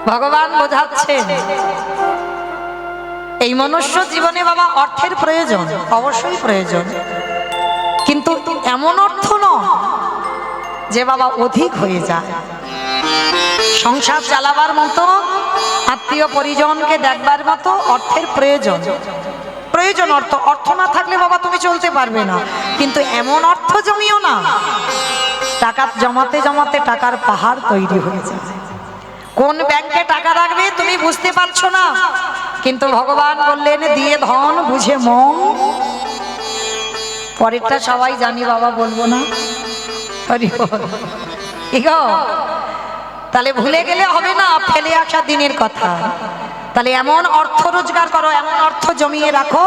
ভগবান বোঝাচ্ছেন এই মনুষ্য জীবনে বাবা অর্থের প্রয়োজন, অবশ্যই প্রয়োজন, কিন্তু এমন অর্থ নয় যে বাবা অধিক হয়ে যায়। সংসার চালাবার মতো, আত্মীয় পরিজনকে দেখবার মতো অর্থের প্রয়োজন, প্রয়োজন অর্থ। অর্থ না থাকলে বাবা তুমি চলতে পারবে না, কিন্তু এমন অর্থ জমিও না টাকা জমাতে জমাতে টাকার পাহাড় তৈরি হয়ে যায়। কোন ব্যাংকে টাকা রাখবে তুমি বুঝতে পারছো না, কিন্তু ভগবান বললেন দিয়ে ধন বুঝে মন। পরেরটা সবাই জানি বাবা, বলবো না। তাহলে ভুলে গেলে হবে না ফেলে আসা দিনের কথা। তাহলে এমন অর্থ রোজগার করো, এমন অর্থ জমিয়ে রাখো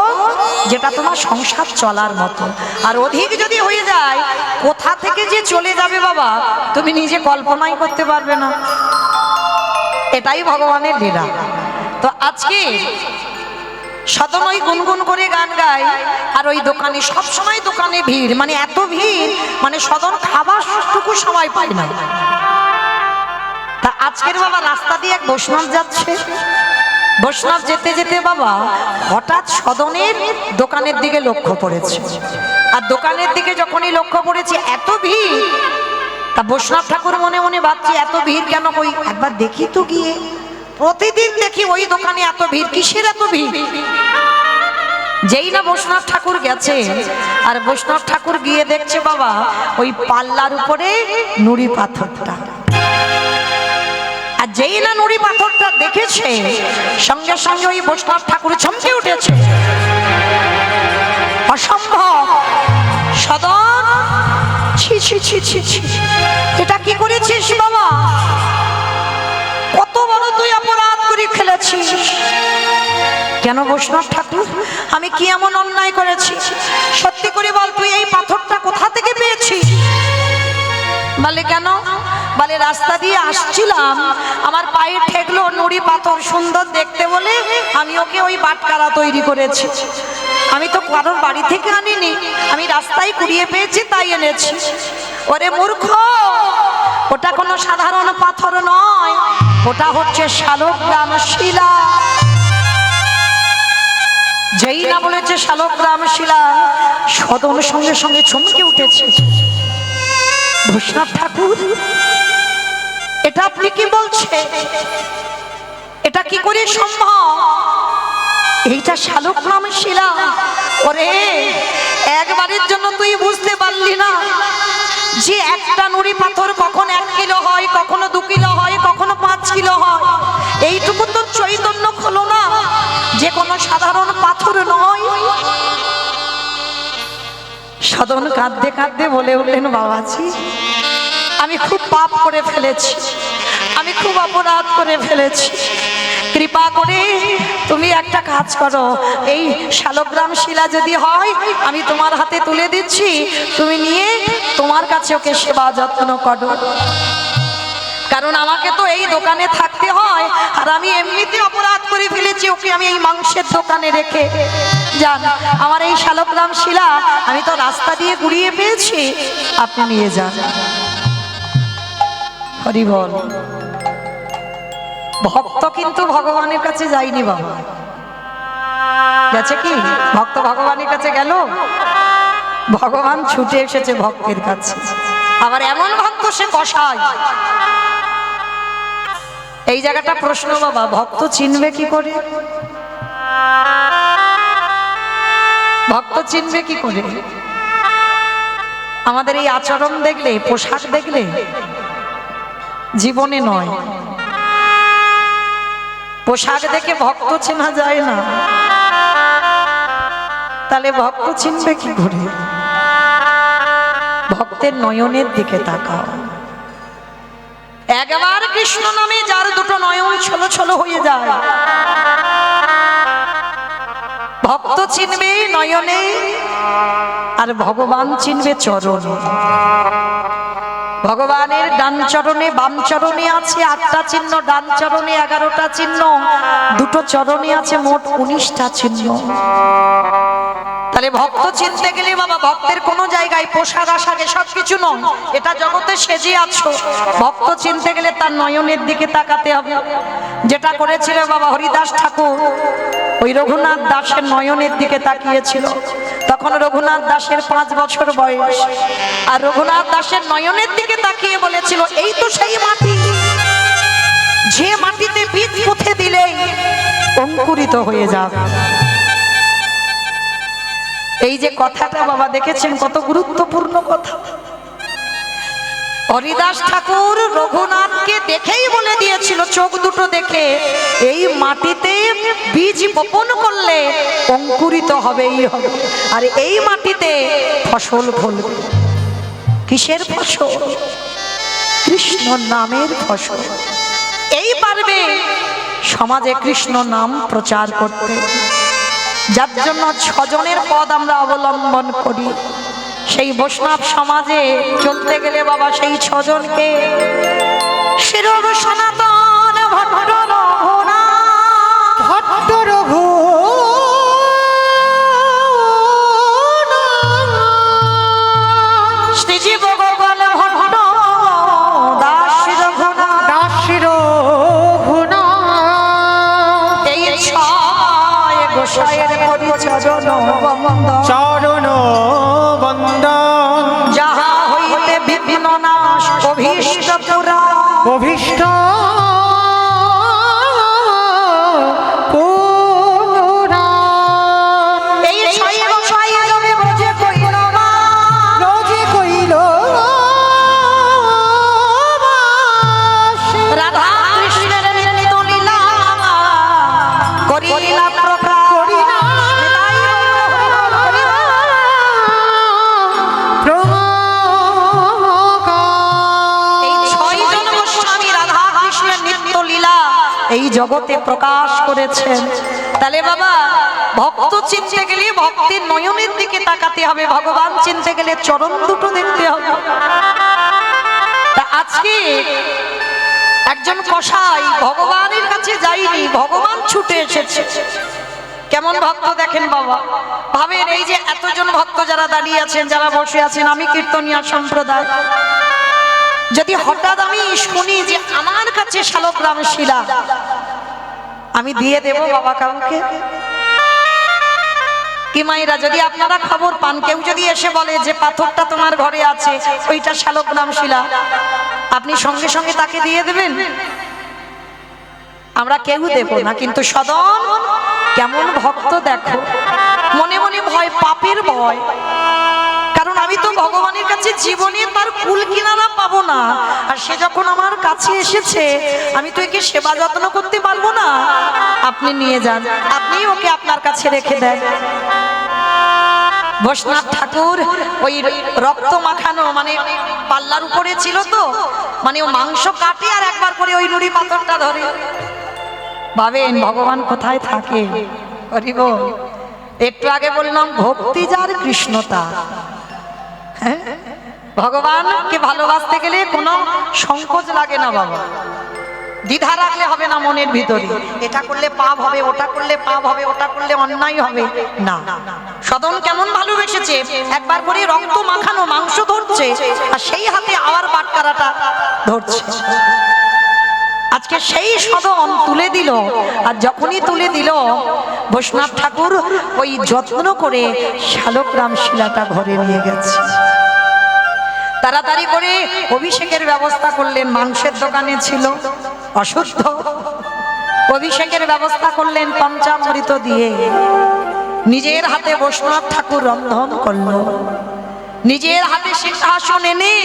যেটা তোমার সংসার চলার মতো। আর অধিক যদি হয়ে যায় কোথা থেকে যে চলে যাবে বাবা তুমি নিজে কল্পনাই করতে পারবে না। এটাই ভগবানের লীলা। তো আজকে সদন ওই গুনগুন করে গান গায়, আর ওই দোকানে সব সময় দোকানে ভিড়, মানে এত ভিড় মানে সদন খাবার টুকু সময় পায় না। তা আজকের বাবা রাস্তা দিয়ে এক বৈষ্ণব যাচ্ছে, বৈষ্ণব যেতে যেতে বাবা হঠাৎ সদনের দোকানের দিকে লক্ষ্য পড়েছে। আর দোকানের দিকে যখনই লক্ষ্য পড়েছে এত ভিড়, তা বৈষ্ণব ঠাকুর মনে মনে ভাবছে এত ভিড় কেন, কই একবার দেখি তো গিয়ে। প্রতিদিন দেখি ওই দোকানে এত ভিড়, কিসের এত ভিড়। যেই না বৈষ্ণব ঠাকুর গেছে, আর বৈষ্ণব ঠাকুর গিয়ে দেখছে বাবা ওই পাল্লার উপরে নুড়ি পাথরটা। আর যেই না নুড়ি পাথরটা দেখেছে সঙ্গে সঙ্গে ওই বৈষ্ণব ঠাকুর চমকে উঠেছে। অসম্ভব, সদন ছি ছি ছি ছি ছি, এটা কি করেছিস বাবা? কত বড় তুই অপরাধ করে ফেলেছিস। কেন বৈষ্ণব ঠাকুর, আমি কি এমন অন্যায় করেছি? সত্যি করে বল, তুই এই পাথরটা কোথা থেকে পেয়েছিস? বলে কেন? বলে রাস্তা দিয়ে আসছিলাম, আমার পায়ে ঠেকলো নুড়ি পাথর, সুন্দর দেখতে বলে আমি ওকে ওই বাটকারা তৈরি করেছি। আমি তো কারোর বাড়ি থেকে আনিনি, আমি রাস্তায় কুড়িয়ে পেয়েছি তাই এনেছি। ওরে মূর্খ, ওটা কোনো সাধারণ পাথর নয়, ওটা হচ্ছে শালগ্রাম শিলা। যেই না বলেছে শালগ্রাম শিলা, সদন সঙ্গে সঙ্গে চমকে উঠেছে। বৈষ্ণব ঠাকুর, এটা আপনি কি বলছে? এটা কি করে সম্ভব? এইটা শালগ্রাম শিলা। ওরে, একবারের জন্য তুই বুঝতে পারলি না যে একটা নুড়ি পাথর কখন 1 কিলো হয়, কখনো 2 কিলো হয়, কখনো 5 কিলো হয়। এইটুকু তো চৈতন্য হলো না যে কোনো সাধারণ পাথর নয়। সদন কাঁদতে কাঁদতে বলে উঠলেন, বাবাজি আমি খুব পাপ করে ফেলেছি, আমি খুব অপরাধ করে ফেলেছি। কৃপা করে তুমি একটা কাজ করো, এই শালগ্রাম শিলা যদি হয় আমি তোমার হাতে তুলে দিচ্ছি, তুমি নিয়ে তোমার কাছে ওকে সেবা যত্ন করো। কারণ আমাকে তো এই দোকানে থাকতে হয়, আর আমি এমনিতে অপরাধ করে ফেলেছি, ওকে আমি এই মাংসের দোকানে রেখে যান। আমার এই শালগ্রাম শিলা আমি তো রাস্তা দিয়ে কুড়িয়ে পেয়েছি, আপনি নিয়ে যান। হরি বল। ভক্ত কিন্তু ভগবানের কাছে যায়নি বাবা, গেছে কি? ভক্ত ভগবানের কাছে গেল, ভগবান ছুটে এসেছে ভক্তের কাছে। আবার এমন ভক্ত সে কষায়। এই জায়গাটা প্রশ্ন বাবা, ভক্ত চিনবে কি করে? ভক্ত চিনবে কি করে? আমাদের এই আচরণ দেখলে, পোশাক দেখলে জীবনে নয়, পোশাক দেখে ভক্ত চেনা যায় না। তাহলে ভক্ত চিনবে কি করে? ভক্তের নয়নের দিকে তাকাও। একবার কৃষ্ণ নামে যার দুটো নয়ন ছলো ছলো হয়ে যায়, ভক্ত চিনবে নয়নে, আর ভগবান চিনবে চরণে। ভগবানের ডান চরণে বাম চরণে আছে 8টা চিহ্ন, ডান চরণে 11টা চিহ্ন, দুটো চরণে আছে মোট 19টা চিহ্ন। তাহলে তাহলে ভক্ত চিনতে গেলে বাবা ভক্তের কোনো জায়গায় পোশাক আশাক এসব কিছু নয়, এটা জগতে সেজে আছো। ভক্ত চিনতে গেলে তার নয়নের দিকে তাকাতে হবে, যেটা করেছিল বাবা হরিদাস ঠাকুর। ওই রঘুনাথ দাসের নয়নের দিকে তাকিয়েছিল, তখন রঘুনাথ দাসের 5 বছর বয়স। আর রঘুনাথ দাসের নয়নের দিকে তাকিয়ে বলেছিল, এই তো সেই মাটি, যে মাটিতে বীজ পুঁতে দিলেই অঙ্কুরিত হয়ে যাবে। এই যে কথাটা বাবা দেখেছেন কত গুরুত্বপূর্ণ কথা। হরিদাস ঠাকুর রঘুনাথকে দেখেই বলে দিয়েছিল, চোখ দুটো দেখে, এই মাটিতে বীজ বপন করলে অঙ্কুরিত হবেই হবে, আর এই মাটিতে ফসল ফলবে। কিসের ফসল? কৃষ্ণ নামের ফসল। এই পারবে সমাজে কৃষ্ণ নাম প্রচার করতে, যার জন্য 6 জনের পদ আমরা অবলম্বন করি। সেই বৈষ্ণব সমাজে চলতে গেলে বাবা সেই 6 জনকে শিরোর সনাতন ভট্ট রঘু শ্রীজীব গোপাল ভট্ট দাস রঘুনাথ, এই 6 গোসাইয়ের করি চরণ বন্দন, যাহা হইতে বিঘ্ন নাশ অভীষ্ট পুরা অভীষ্ট পুরা। এই 6 গোসাই রবে ব্রজে কইল রাধা কৃষ্ণের নিত্য লীলা করিলা প্রকাশ। এই জগতে প্রকাশ করেছেন। তাহলে বাবা ভক্ত চিনতে গেলে ভক্তের নয়নের দিকে তাকাতে হবে, ভগবান চিনতে গেলে চরণ দুটো দেখতে হবে। তা আজকে একজন কসাই ভগবানের কাছে যায়নি, ভগবান ছুটে এসেছে। কেমন ভক্ত দেখেন বাবা, ভাবেন এই যে এতজন ভক্ত যারা দাঁড়িয়ে আছেন, যারা বসে আছেন, আমি কীর্তনিয়া সম্প্রদায়, যদি হঠাৎ আমি শুনি যে আমার কাছে শালগ্রাম শিলা, আমি দিয়ে দেব বাবা কাউকে? কি মায়েরা, যদি আপনারা খবর পান কেউ যদি এসে বলে যে পাথরটা তোমার ঘরে আছে, ওইটা শালগ্রাম শিলা, আপনি সঙ্গে সঙ্গে তাকে দিয়ে দেবেন? আমরা কেউ দেব না। কিন্তু সদন কেমন ভক্ত দেখো, মনে মনে ভয়, পাপের ভয়, কারণ আমি তো ভগবানের কাছে জীবনে তার কুল কিনারা পাবো না। আর সে যখন আমার কাছে এসেছে, আমি তো একে সেবা যত্ন করতে পারবো না। আপনি নিয়ে যান, আপনি ওকে আপনার কাছে রেখে দেন। বৈষ্ণব ঠাকুর ওই রক্ত মাখানো মানে পাল্লার উপরে ছিল তো, মানে ও মাংস কাটে আর একবার করে ওই নুড়ি পাথরটা ধরে। ভাবেন ভগবান কোথায় থাকে। হরি বল। একটু আগে বললাম ভক্তি যার কৃষ্ণ তার। ভগবানকে ভালোবাসতে গেলে কোনো সংকোচ লাগে না বাবা, দ্বিধা রাখলে হবে না মনের ভিতরে, এটা করলে পাপ হবে, ওটা করলে পাপ হবে, ওটা করলে অন্যায় হবে না। সদন কেমন ভালোবেসেছে, একবার করে রক্ত মাখানো মাংস ধরছে আর সেই হাতে আবার বাটকারাটা ধরছে। আজকে সেই সদন তুলে দিল, আর যখনই তুলে দিল বৈষ্ণব ঠাকুর ওই যত্ন করে শালগ্রাম শিলাটা ঘরে নিয়ে গেছে। তাড়াতাড়ি করে অভিষেকের ব্যবস্থা করলেন, মাংসের দোকানে ছিল অশুদ্ধ, অভিষেকের ব্যবস্থা করলেন পঞ্চামৃত দিয়ে। নিজের হাতে বৈষ্ণব ঠাকুর রন্ধন করলো, নিজের হাতে সিংহাসন এনে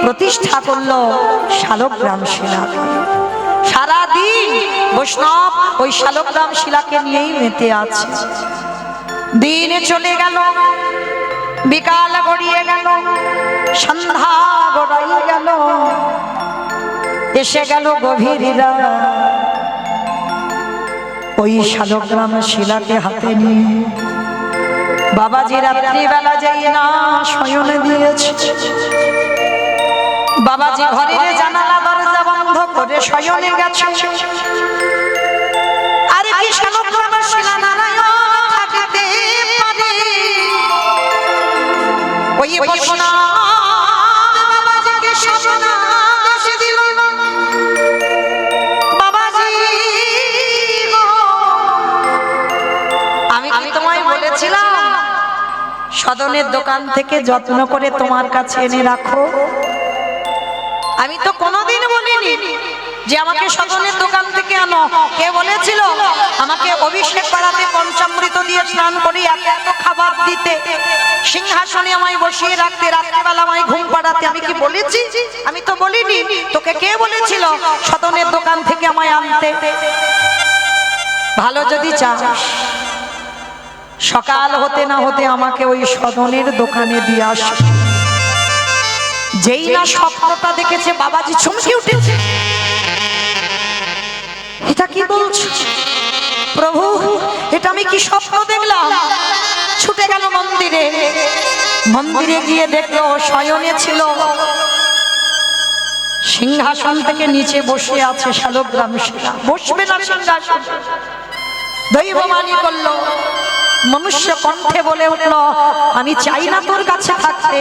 প্রতিষ্ঠা করলো শালগ্রাম শিলা। সারাদিন বৈষ্ণব ওই শালগ্রাম শিলাকে নিয়েই মেতে আছে। দিনে চলে গেল, বিকাল গড়িয়ে গেল, সন্ধ্যা গড়াই গেল, এসে গেল গভীর রাত। ওই শালগ্রাম শিলাকে হাতে নিয়ে বাবাজি রাত্রিবেলা যাই না শয়ন দিয়েছে। বাবাজি ঘরের জানালা দরজা বন্ধ করে শয়নে গেছে। আরে কি শালগ্রাম শিলা নারায়ণ থাকতে পারে? ওই বসনা বাবাজিকে স্বপ্ন এসে দিল, বাবাজি গো, আমি কি তোমায় বলেছিলাম সদনের দোকান থেকে যত্ন করে তোমার কাছে এনে রাখো? আমি তো কোনোদিন বলিনি যে আমাকে সদনের দোকান থেকে আনো। কে বলেছিল আমাকে অভিষেক করাতে, পঞ্চামৃত দিয়ে স্নান করে এত এত খাবার দিতে, সিংহাসনে আমায় বসিয়ে রাখতে, রাত্রিবেলা আমায় ঘুম পাড়াতে? আমি কি বলেছি? আমি তো বলিনি। তোকে কে বলেছিল সদনের দোকান থেকে আমায় আনতে? ভালো যদি চাস সকাল হতে না হতে আমাকে ওই সদনের দোকানে দিয়ে আস। যেই না স্বপ্নটা দেখেছে বাবাজি চমকে উঠেছে। এটা কি বলছো প্রভু? এটা আমি কি স্বপ্ন দেখলাম? ছুটে গেল মন্দিরে। মন্দিরে গিয়ে দেখলো শয়নে ছিল, সিংহাসন থেকে নিচে বসে আছে শালগ্রাম শিলা। বসবে না সিংহাসন, দৈববাণী করলো, মনুষ্য কণ্ঠে বলে উঠলো, আমি চাই না তোর কাছে থাকতে,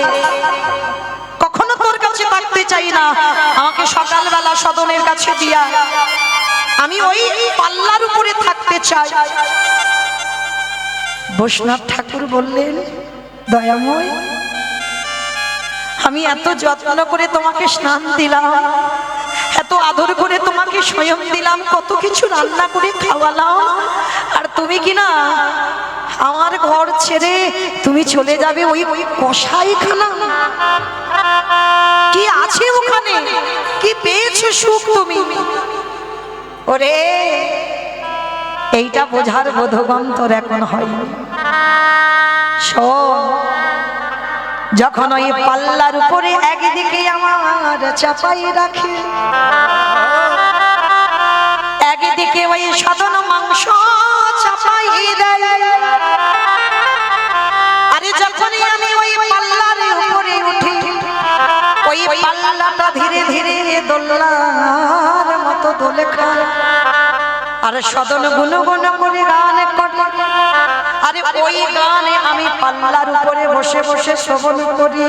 কখনো তোর কাছে থাকতে চাই না, আমাকে সকালবেলা সদনের কাছে দিয়া, আমি ওই পাল্লার উপরে থাকতে চাই। বৈষ্ণব ঠাকুর বললেন, দয়াময়, আমি এত যত্ন করে তোমাকে স্নান দিলাম, এত আদর করে তোমাকে স্বয়ং দিলাম, কত কিছু রান্না করে খাওয়ালাম, আর তুমি কি না আমার ঘর ছেড়ে তুমি চলে যাবে ওই কসাইখানা? কি আছে ওখানে? কি পেয়েছো সুখ তুমি? ওরে, এইটা বোঝার বোধগন্তর এখন হয়নি। শোন, যখন ওই পাল্লার উপরে একদিকে আমার চাপাই রাখে, একদিকে ওই সাধন মাংস চাপাই দেয়, আরে যখনই আমি ওই পাল্লার উপরে উঠি, ওই পাল্লাটা ধীরে ধীরে দোলনার মতো দোলে খায়, আর সদন গুনগুন করে গান করে, আরে ওই গানে আমি পাল্লার উপরে বসে বসে শ্রবণ করি।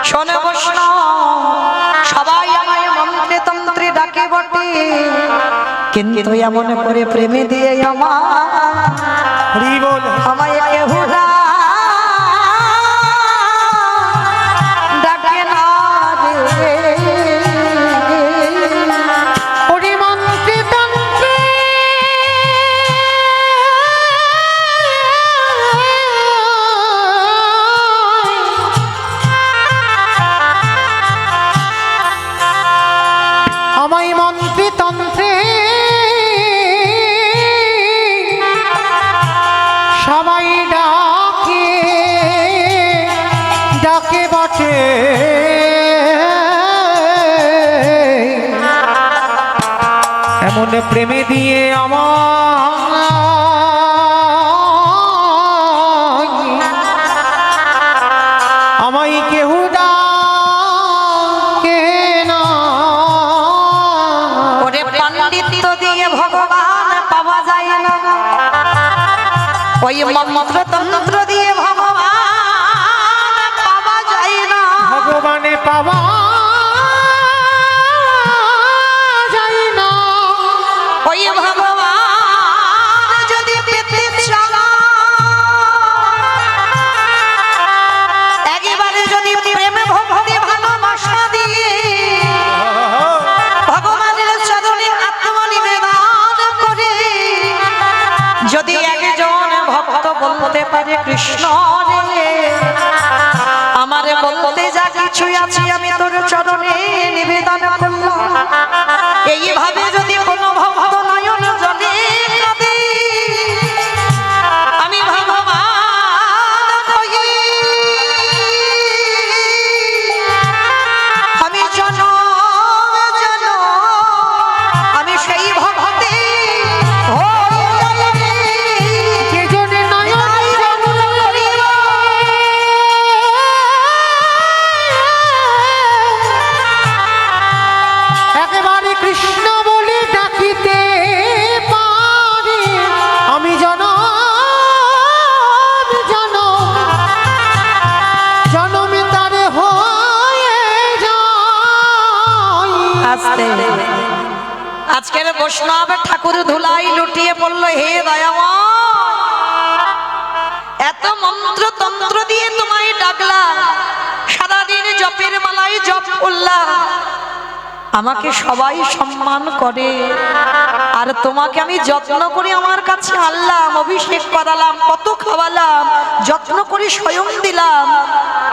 শোনে বৈষ্ণব, সবাই আমায় মন্ত্রে তন্ত্রে ডাকে বটে, কিন্তু এমন করে প্রেমে দিয়ে আমায় কেহ ডাকে না রে। এমন প্রেমে দিয়ে আমায় কেহ ডাকে না। ওরে পণ্ডিত দিয়ে ভগবান পাওয়া যায় না, ওই মন্ত্র তন্ত্র দিয়ে ভগবান পাওয়া যায় না, ভগবানে পাওয়া যায় না। ওই ভগবান যদি পেতে চাও, একেবারে যদি প্রেমে ভক্তি ভালোবাসা দিয়ে ভগবানের চরণে আত্মনিবেদন করে যদি একজন ভক্ত বলতে পারে, কৃষ্ণ রে, আমারে বলতে যা কিছু আছে আমি তোর চরণে নিবেদন করলাম, এইভাবে যদি কোনো ভক্ত নয়ন জলে কাঁদে, আমি ভগবান হই, আমি আমি সেই ভক্তে যে জনে নয়ন জল করি বৈষ্ণব ঠাকুর ধুলাই লুটিয়ে পড়ল, হে দয়াময়, এত মন্ত্র তন্ত্র দিয়ে তোমায় ডাকলাম, সারাদিন জপের মালাই জপ করলাম, আমাকে সবাই সম্মান করে, আর তোমাকে আমি যত্ন করে আমার কাছে আনলাম, অভিষেক করালাম, কত খাওয়ালাম, যত্ন করে স্বয়ং দিলাম,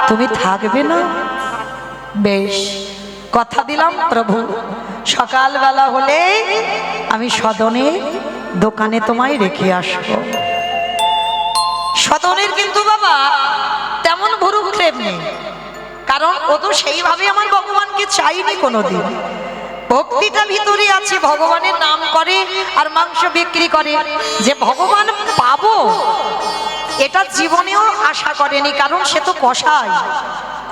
তুমি থাকবে না? বেশ, কথা দিলাম প্রভু, সকালবেলা হলে আমি সদনে দোকানে তোমায় রেখে আসবো। সদনের কিন্তু বাবা তেমন ভুরুক্ষেপ নেই, কারণ ও তো সেইভাবে আমার ভগবানকে চাইনি কোনোদিন। ভক্তিটা ভিতরে আছে, ভগবানের নাম করে আর মাংস বিক্রি করে, যে ভগবান পাবো এটা জীবনেও আশা করেনি, কারণ সে তো কসাই,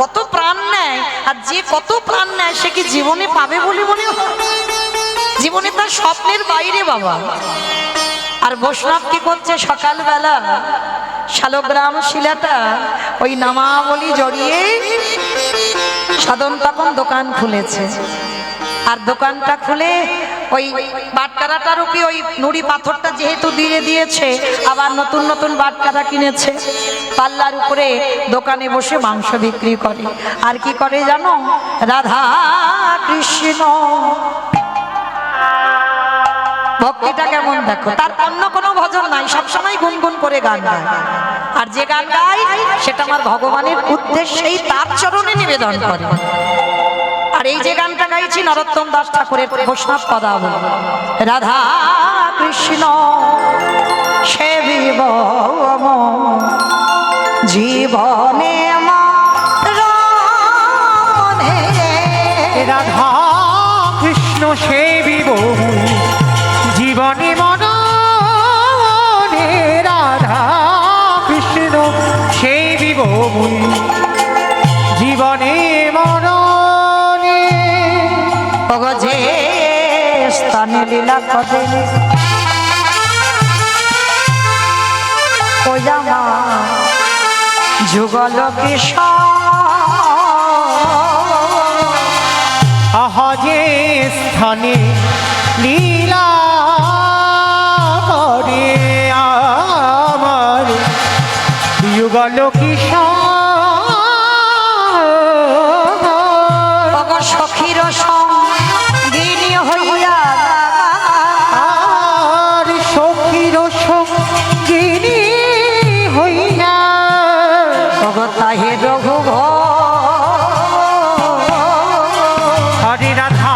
কত প্রাণ নেয়, আর যে কত প্রাণ নেয় সে কি জীবনে পাবে বলে মনে হয়? জীবনে তার স্বপ্নের বাইরে বাবা। আর বৈষ্ণব কি করছে সকালবেলা, শালগ্রাম শিলাটা ওই নামাবলী জড়িয়ে সাধন তখন দোকান খুলেছে, আর দোকানটা খুলে ওই বাটকারাটার উপরে ওই নুড়ি পাথরটা যেহেতু দিয়ে দিয়েছে, আবার নতুন নতুন বাটকারা কিনেছে, পাল্লার উপরে দোকানে বসে মাংস বিক্রি করে। আর কি করে জানো? রাধা কৃষ্ণ, ভক্তিটা কেমন দেখো, তার অন্য কোনো ভজন নাই, সবসময় গুনগুন করে গান গায়, আর যে গান গায় সেটা আমার ভগবানের উদ্দেশ্যেই তার চরণে নিবেদন করে। আর এই যে গানটা গাইছি নরোত্তম দাস ঠাকুরের বৈষ্ণব পদাবলী, রাধা কৃষ্ণ সেবিব জীবনে রাধা কৃষ্ণ সেবিব জীবনে মননে, রাধা কৃষ্ণ সেবিব জীবনে মননে। যে স্থানে লীলা কদে ওজামা যুগল কৃষ্ণ, আহা যে স্থানে লীলা করে আমার যুগল কিশোর, সখীর সঙ্গিনী হইয়া আর সখীর সঙ্গিনী হইয়া তাহে রঘুভ হরে রাধা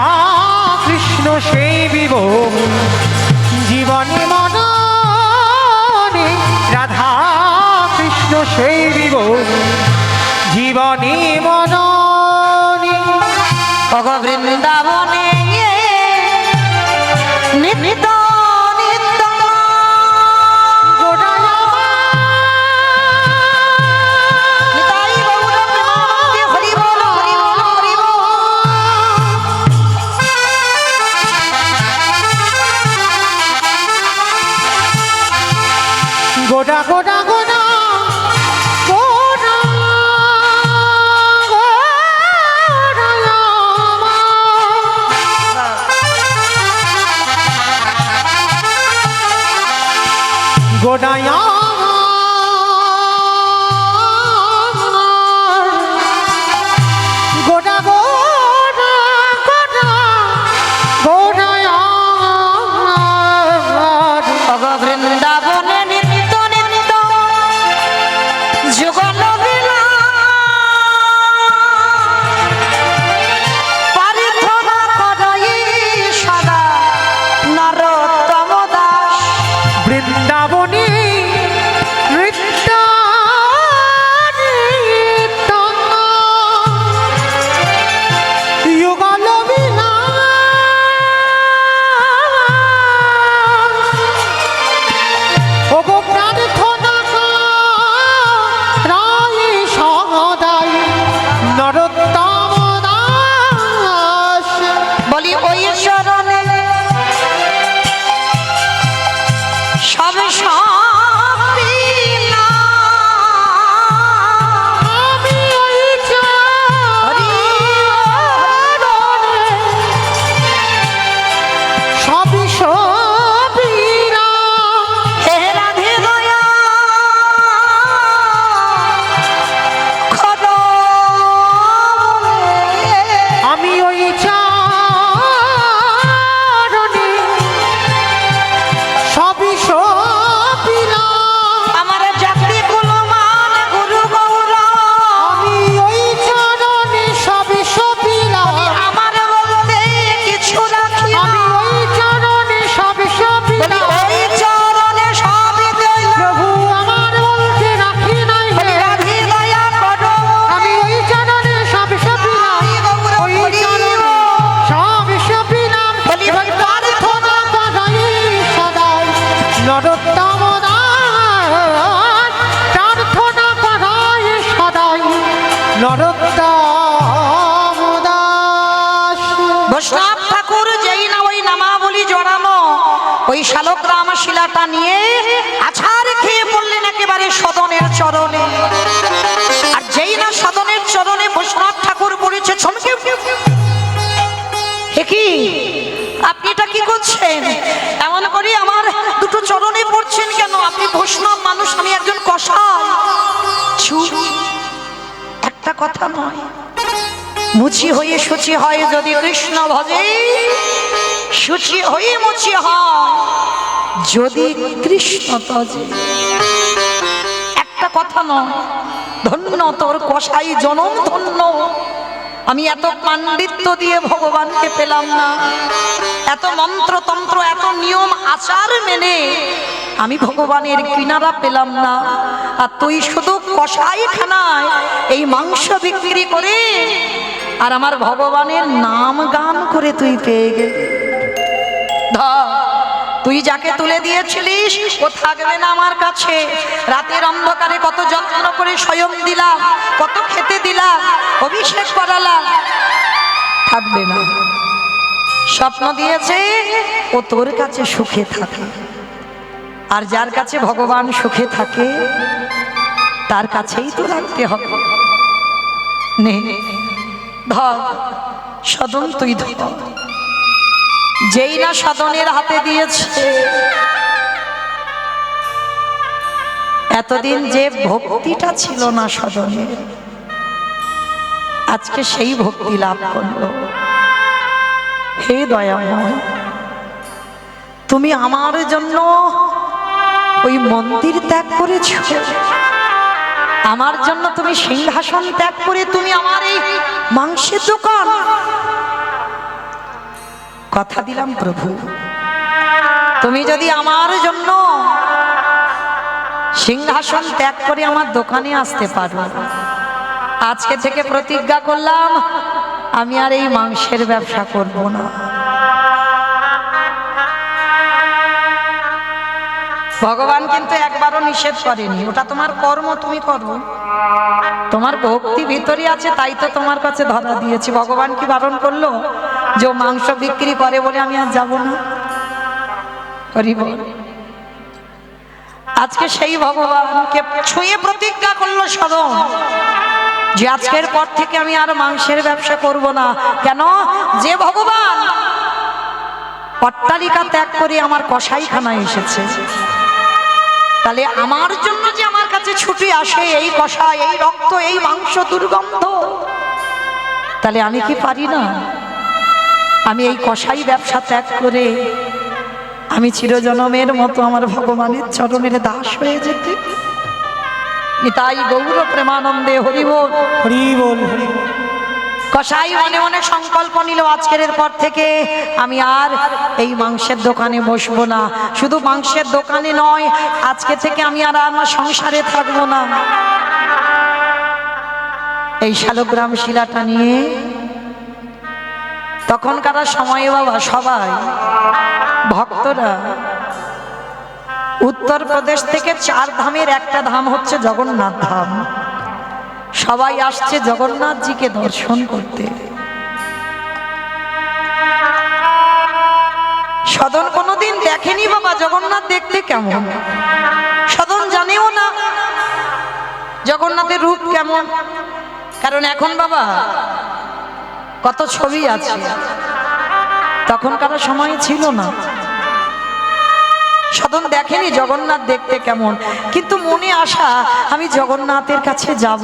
কৃষ্ণ সেবিব জীবনে মননে, রাধা কৃষ্ণ সেবিব জীবনে মননে। বৃন্দাবনে নিত্য নিত্য নিতাই গৌর প্রেমানন্দে হরি বল হরি বল হরি বল। গোডা গোডা গোডা গোডা গোডায়া গোডা গোডা গোডা গোডায়া বৃন্দাবনে নিত্য নিত্য যুগল লীলা প্রার্থনা করাই সদা নরোত্তম দাস। বৃন্দাবনী নৃত্য নৃত্য যুগল বিলাস, ওগো প্রার্থনা রায় সদাই নরোত্তম দাস। বলি ওই শরণে সব সপিনা আমি ওই হরি সবই ওই শালগ্রাম শিলাটা নিয়ে আছাড় খেয়ে পড়লেন একেবারে সদনের চরণে। আর যেই না সদনের চরণে বৈষ্ণব ঠাকুর পড়েছে চমকে, কি আপনি এটা কি করছেন? এমন করে আমার দুটো চরণে পড়ছেন কেন? আপনি বৈষ্ণব মানুষ, আমি একজন কসাই। চুপ, একটা কথা নয়। মুচি হয়ে শুচি হয় যদি কৃষ্ণ ভজে, শুচি হয়ে মুচি হয় যদি কৃষ্ণ তজে। একটা কথা নয়। ধন্য তোর কসাই জনম ধন্য। আমি এত পাণ্ডিত্য দিয়ে ভগবানকে পেলাম না, এত মন্ত্রতন্ত্র এত নিয়ম আচার মেনে আমি ভগবানের কিনারা পেলাম না। আর তুই শুধু কসাইখানায় এই মাংস বিক্রি করে আর আমার ভগবানের নাম গান করে তুই পেয়ে গেলি। ধর, তুই যাকে তুলে দিয়েছিলিস ও থাকবে না আমার কাছে। রাতের অন্ধকারে কত যত্ন করে স্বয়ং দিলাম, কত খেতে দিলাম, অভিষেক করালাম, থাকবে না। স্বপ্ন দিয়েছে ও তোর কাছে সুখে থাকে। আর যার কাছে ভগবান সুখে থাকে তার কাছেই তো রাখতে হবে। নে ধর, সদন তুই ধর। যেই না সদনের হাতে দিয়েছে, এতদিন যে ভক্তিটা ছিল না সদনের, আজকে সেই ভক্তি লাভ করলো। হে দয়াময়, তুমি আমার জন্য ওই মন্দির ত্যাগ করেছ, আমার জন্য তুমি সিংহাসন ত্যাগ করে তুমি আমার এই মাংসের দোকান। কথা দিলাম প্রভু, তুমি যদি আমার জন্য সিংহাসন ত্যাগ করে আমার দোকানে আসতে পারো, আজকে থেকে প্রতিজ্ঞা করলাম আমি আর এই মাংসের ব্যবসা করব না। ভগবান কিন্তু একবারও নিষেধ করেনি, ওটা তোমার কর্ম, তুমি করো। তোমার ভক্তি ভিতরে আছে তাই তো তোমার কাছে ধরা দিয়েছি। ভগবান কি বারণ করলো যে ও মাংস বিক্রি করে বলে আমি আর যাব না? হরি বল। আজকে সেই ভগবানকে ছুঁয়ে প্রতিজ্ঞা করলো সদন যে আজকের পর থেকে আমি আর মাংসের ব্যবসা করব না। কেন? যে ভগবান অট্টালিকা ত্যাগ করে আমার কসাইখানায় এসেছে, তাহলে আমার জন্য যে আমার কাছে ছুটে আসে এই কষাই, এই রক্ত, এই মাংস দুর্গন্ধ, তাহলে আমি কি পারি না আমি এই কষাই ব্যবসা ত্যাগ করে আমি চিরজনমের মতো আমার ভগবানের চরণের দাস হয়ে যেতে? নিতাই গৌর প্রেমানন্দে হরি বল, হরি বল, হরি বল। কসাই মনে মনে সংকল্প নিল আজকের পর থেকে আমি আর এই মাংসের দোকানে বসবো না। শুধু মাংসের দোকানে নয়, আজকে থেকে আমি আর আমার সংসারে থাকবো না। এই শালগ্রাম শিলাটা নিয়ে তখনকার সময়ে বাবা সবাই ভক্তরা উত্তরপ্রদেশ থেকে 4 ধামের একটা ধাম হচ্ছে জগন্নাথ ধাম, সবাই আসছে জগন্নাথজিকে দর্শন করতে। সদন কোনোদিন দেখেনি বাবা জগন্নাথ দেখতে কেমন, সদন জানেও না জগন্নাথের রূপ কেমন। কারণ এখন বাবা কত ছবি আছে, তখনকার সময় ছিল না। সদন দেখেনি জগন্নাথ দেখতে কেমন, কিন্তু মনে আশা আমি জগন্নাথের কাছে যাব,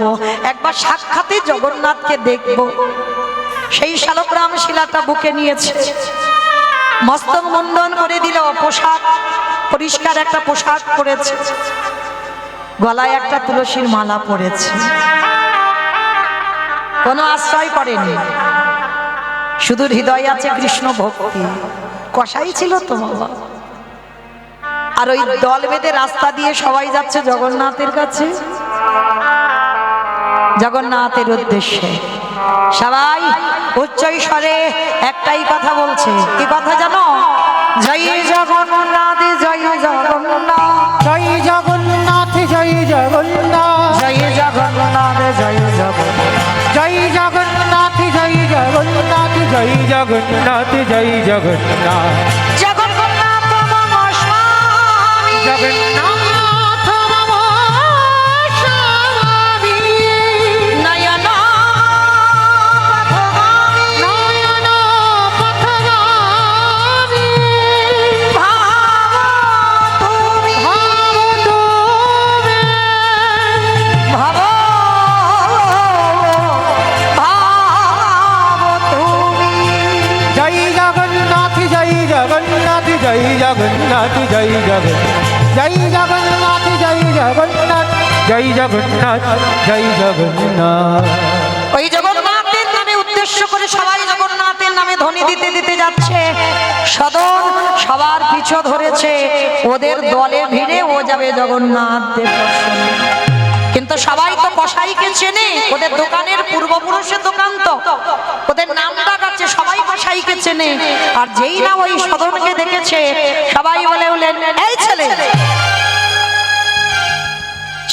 একবার সাক্ষাতে জগন্নাথকে দেখব। সেই শালগ্রাম শিলাটা বুকে নিয়েছে, মস্তক মুন্ডন করে দিল, পোশাক পরিষ্কার একটা পোশাক পরেছে, গলায় একটা তুলসীর মালা পরেছে, কোনো আশ্রয় করেনি, শুধু হৃদয় আছে কৃষ্ণ ভক্তি। কসাই ছিল তো বাবা। আর ওই দল বেঁধে রাস্তা দিয়ে সবাই যাচ্ছে জগন্নাথের কাছে, জগন্নাথের উদ্দেশ্যে। সবাই উচ্চ স্বরে একটাই কথা বলছে, কি কথা জানো? জয় জগন্নাথ, জয় জগন্নাথ, জয় জগন্নাথ, জয় জগন্নাথ, জয় জগন্নাথ, জয় জগন্নাথ, জয় জগন্নাথ, জয় জগন্নাথ, জয় জগন্নাথ, জয় জগন্নাথ। জগন্নাথ মম জয় জগন্নাথ জয় জগন্নাথ জয় জগন্নাথ জয় জগন্নাথ জয় জগন্নাথ জয় জগন্নাথ। ওই জগন্নাথের নামে উদ্দেশ্য করে সবাই জগন্নাথের নামে ধ্বনি দিতে দিতে যাচ্ছে। সদন সবার পিছু ধরেছে, ওদের দলে ভিড়ে ও যাবে জগন্নাথ দেব দর্শনে। কিন্তু সবাই তো কসাইকে চেনে, ওদের দোকানের পূর্বপুরুষের দোকান, তো ওদের নাম ডাক আছে, সবাই কসাইকে চেনে। আর যেই না ওই সদনকে দেখেছে, সবাই বলে উঠলেন, এই ছেলে,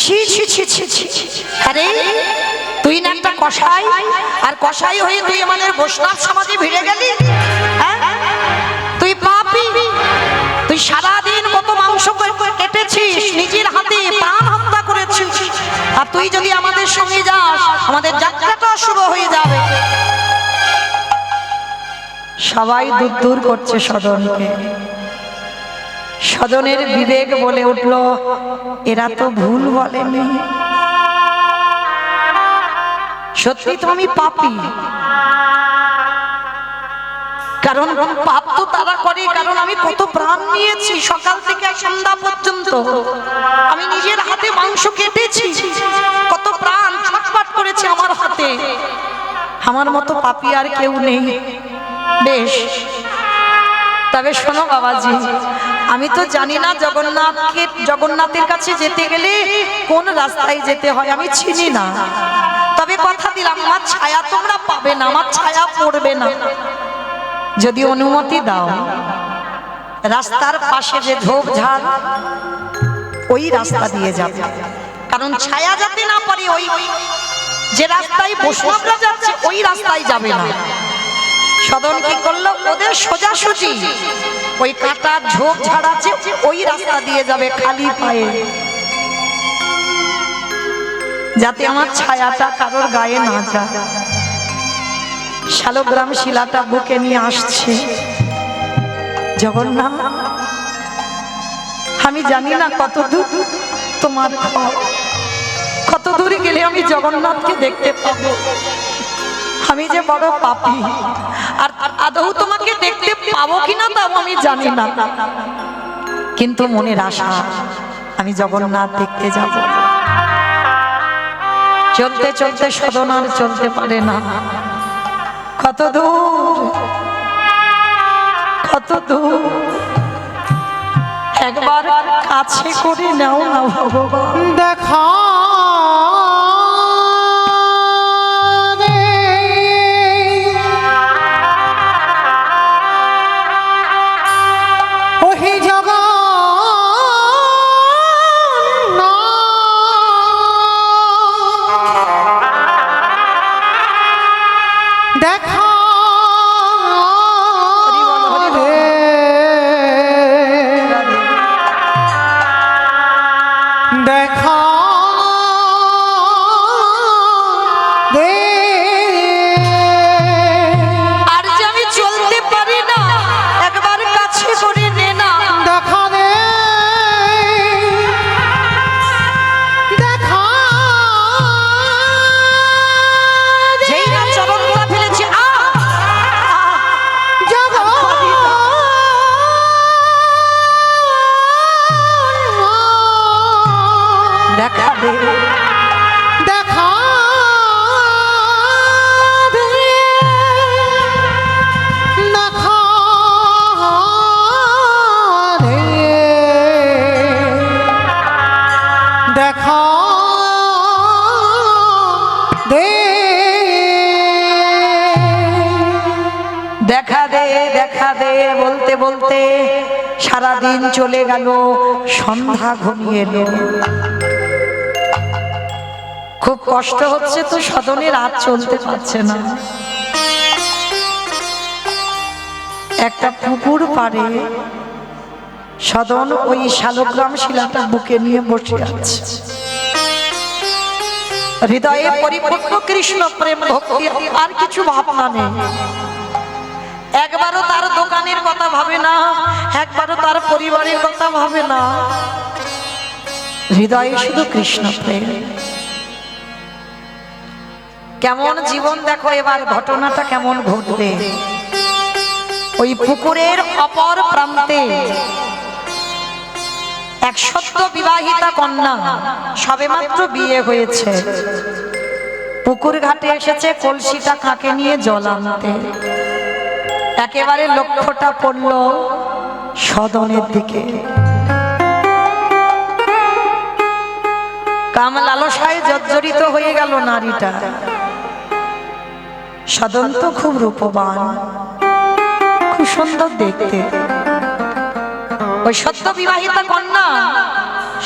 ছি ছি ছি ছি ছি, আরে তুই না একটা কসাই, আর কসাই হয়ে তুই আমাদের বৈষ্ণব সমাজে ভিড়ে গেলি? হ্যাঁ, তুই পাপী, তুই সারাদিন কত মাংস কেটেছিস, নিজের হাতে প্রাণ হত্যা করেছিস, আর তুই যদি আমাদের সঙ্গে যাস আমাদের যাত্রাটা শুভ হয়ে যাবে। সবাই দূর দূর করছে সদনকে। সদনের বিবেক বলে উঠল, এরা তো ভুল বলেনি, সত্যি তো আমি পাপী। কারণ পাপ তো তারা করে, কারণ আমি কত প্রাণ নিয়েছি, সকাল থেকে সন্ধ্যা পর্যন্ত আমি নিজের হাতে মাংস কেটেছি, কত প্রাণ ছটফট করেছে আমার হাতে। আমার মতো পাপী আর কেউ নেই। বেশ, তবে শোনো বাবাজি, আমি তো জানি না জগন্নাথের কাছে যেতে গেলে কোন রাস্তায় যেতে হয়, আমি চিনি না। তবে কথা দিলাম, আমার ছায়া তোমরা পাবে না, আমার ছায়া পড়বে না। যদি অনুমতি দাও, রাস্তার পাশে যে ঝোপঝাড়, ওই রাস্তা দিয়ে যাবে। কারণ ছায়া যাতে না পারে, ওই যে রাস্তায় বৈষ্ণবরা যাচ্ছে ওই রাস্তায় যাবে না। সদন কি করলো, ওদের সোজাসুজি ওই কাঁটার ঝোপঝাড় আছে ওই রাস্তা দিয়ে যাবে খালি পায়ে, যাতে আমার ছায়াটা কারোর গায়ে না যায়। শালগ্রাম শিলাটা বুকে নিয়ে আসছে। জগন্নাথ, আমি জানি না কত দূর তোমার ঘর, কত দূরে গেলে আমি জগন্নাথকে দেখতে পাবো। আমি যে বড় পাপী, আর আদৌ তোমাকে দেখতে পাবো কিনা তাও আমি জানি না, কিন্তু মনের আশা আমি জগন্নাথ দেখতে যাব। চলতে চলতে সদন আর চলতে পারে না। কত দূর, কত দূর, একবার কাছে করে নাও না ভগবান, দেখা বলতে বলতে সারাদিন চলে গেল, সন্ধ্যা ঘনিয়ে এলো। খুব কষ্ট হচ্ছে তো, সদনে রাত চলতে পারছে না। একটা পুকুর পাড়ে সদন ওই শালগ্রাম শিলাটা বুকে নিয়ে বসে আছে। হৃদয়ে পরিপূর্ণ কৃষ্ণ প্রেম ভক্তি, আর কিছু ভাবনা নেই। একবারও তার দোকানের কথা ভাবে না, একবারও তার পরিবারের কথা ভাবে না, হৃদয়ে শুধু কৃষ্ণ প্রেম। কেমন জীবন দেখো, এবার ঘটনাটা কেমন ঘটবে। ওই পুকুরের অপর প্রান্তে এক সদ্য বিবাহিতা কন্যা, সবেমাত্র বিয়ে হয়েছে, পুকুর ঘাটে এসেছে কলসিটা কাঁকে নিয়ে জল আনতে। একেবারে লক্ষ্যটা পড়ল সদনের দিকে। কাম লালসায় জর্জরিত হয়ে গেল নারীটা। সদন তো খুব রূপবান, খুব সুন্দর দেখতে। ওই সদ্য বিবাহিতা কন্যা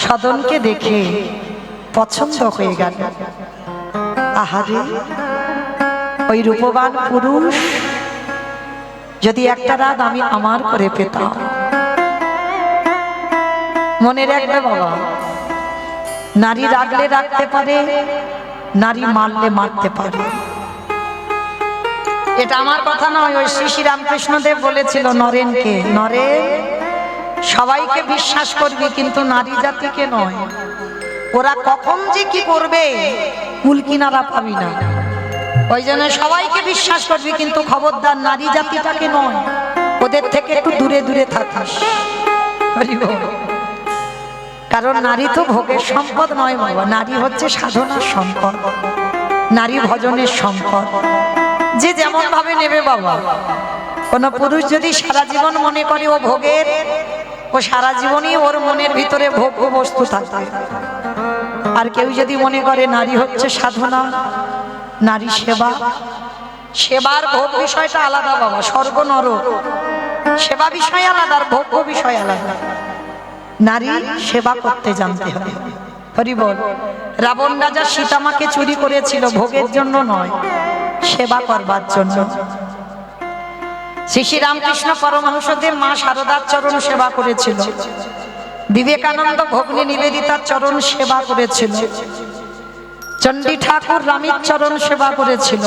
সদনকে দেখে পছন্দ হয়ে গেল। আহারে, ওই রূপবান পুরুষ যদি একটা রাত আমি আমার করে পেতাম। মনে রাখবে বাবা, নারী রাগলে রাখতে পারে, নারী মারলে মারতে পারে। এটা আমার কথা নয়, ওই শ্রী রামকৃষ্ণদেব বলেছিল নরেনকে, নরেন সবাইকে বিশ্বাস করবি কিন্তু নারী জাতিকে নয়। ওরা কখন যে কি করবে কুল কিনারা পাবি না। ওই জন্য সবাইকে বিশ্বাস করবি কিন্তু খবরদার নারী জাতিটাকে নয়, ওদের থেকে একটু দূরে দূরে থাকিস। কারণ নারী তো ভোগের সম্পদ নয় বাবা, নারী হচ্ছে সাধনার সম্পদ, নারী ভজনের সম্পদ। যে যেমন ভাবে নেবে বাবা। কোন পুরুষ যদি সারা জীবন মনে করে ও ভোগের, ও সারা জীবনই ওর মনের ভিতরে ভোগ্য বস্তু থাকে। আর কেউ যদি মনে করে নারী হচ্ছে সাধনা, নারী সেবা, সেবার ভোগ বিষয়টা আলাদা বাবা। স্বর্গ নরক সেবা বিষয় আলাদা, আর ভোগ্য বিষয় আলাদা। নারী সেবা করতে জানতে হবে। হরি বল। রাবণ রাজা সীতামাকে চুরি করেছিল ভোগের জন্য নয়, সেবা করবার জন্য। শ্রী শ্রী রামকৃষ্ণ পরমহংসদেব মা শারদার চরণ সেবা করেছিল, বিবেকানন্দ ভগ্নী নিবেদিতার চরণ সেবা করেছিল, চণ্ডী ঠাকুর রামীর চরণ সেবা করেছিল,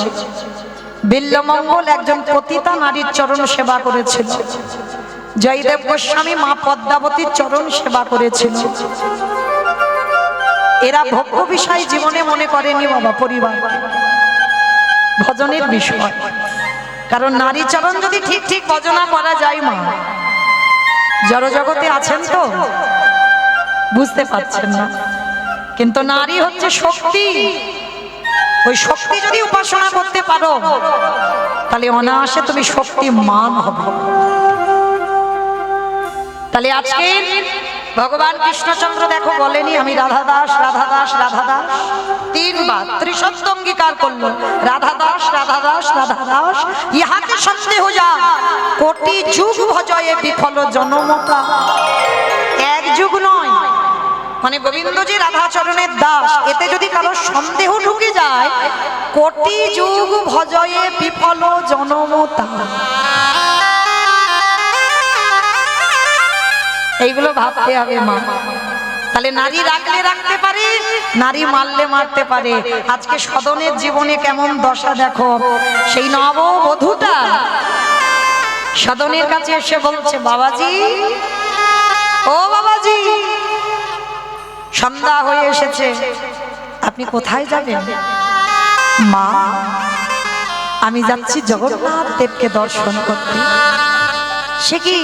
বিল্লমঙ্গল একজন পতিতা নারীর চরণ সেবা করেছিল, জয়দেব গোস্বামী মা পদ্মাবতীর চরণ সেবা করেছিল। এরা ভোগ্য বিষয় জীবনে মনে করেনি বাবা, পরিবার ভজনের বিষয়। কারণ নারী চরণ যদি ঠিক ঠিক ভজনা করা যায়, মা জড়জগতে আছেন তো বুঝতে পারছেন না, কিন্তু নারী হচ্ছে শক্তি। ওই শক্তি যদি উপাসনা করতে পারো তাহলে অনায়াসে তুমি শক্তিমান হবে। তাহলে আজকে ভগবান কৃষ্ণচন্দ্র দেখো বলেনি আমি রাধা দাস, রাধা দাস, রাধা দাস, তিনবার ত্রিশব্দ অঙ্গীকার করলো, রাধা দাস, রাধা দাস, রাধা দাস। ইহাতে সন্দেহ যা কোটি যুগ ভজয়ে বিফল জনমতা। এক যুগ নয়, মানে গোবিন্দ যে রাধাচরণের দাস, এতে যদি কারো সন্দেহ ঢুকে যায়, কোটি যুগ ভজয়ে বিফল জনমতা। এইগুলো ভাবতে হবে মা। তাহলে নারী রাখলে রাখতে পারে, নারী মারলে মারতে পারে। আজকে সদনের জীবনে কেমন দশা দেখো। সেই নববধূটা সদনের কাছে এসে বলছে, বাবাজি, ও বাবাজি, সন্ধ্যা হয়ে এসেছে, আপনি কোথায় যাবেন? মা, আমি যাচ্ছি জগন্নাথ দেবকে দর্শন করতে। সে কি,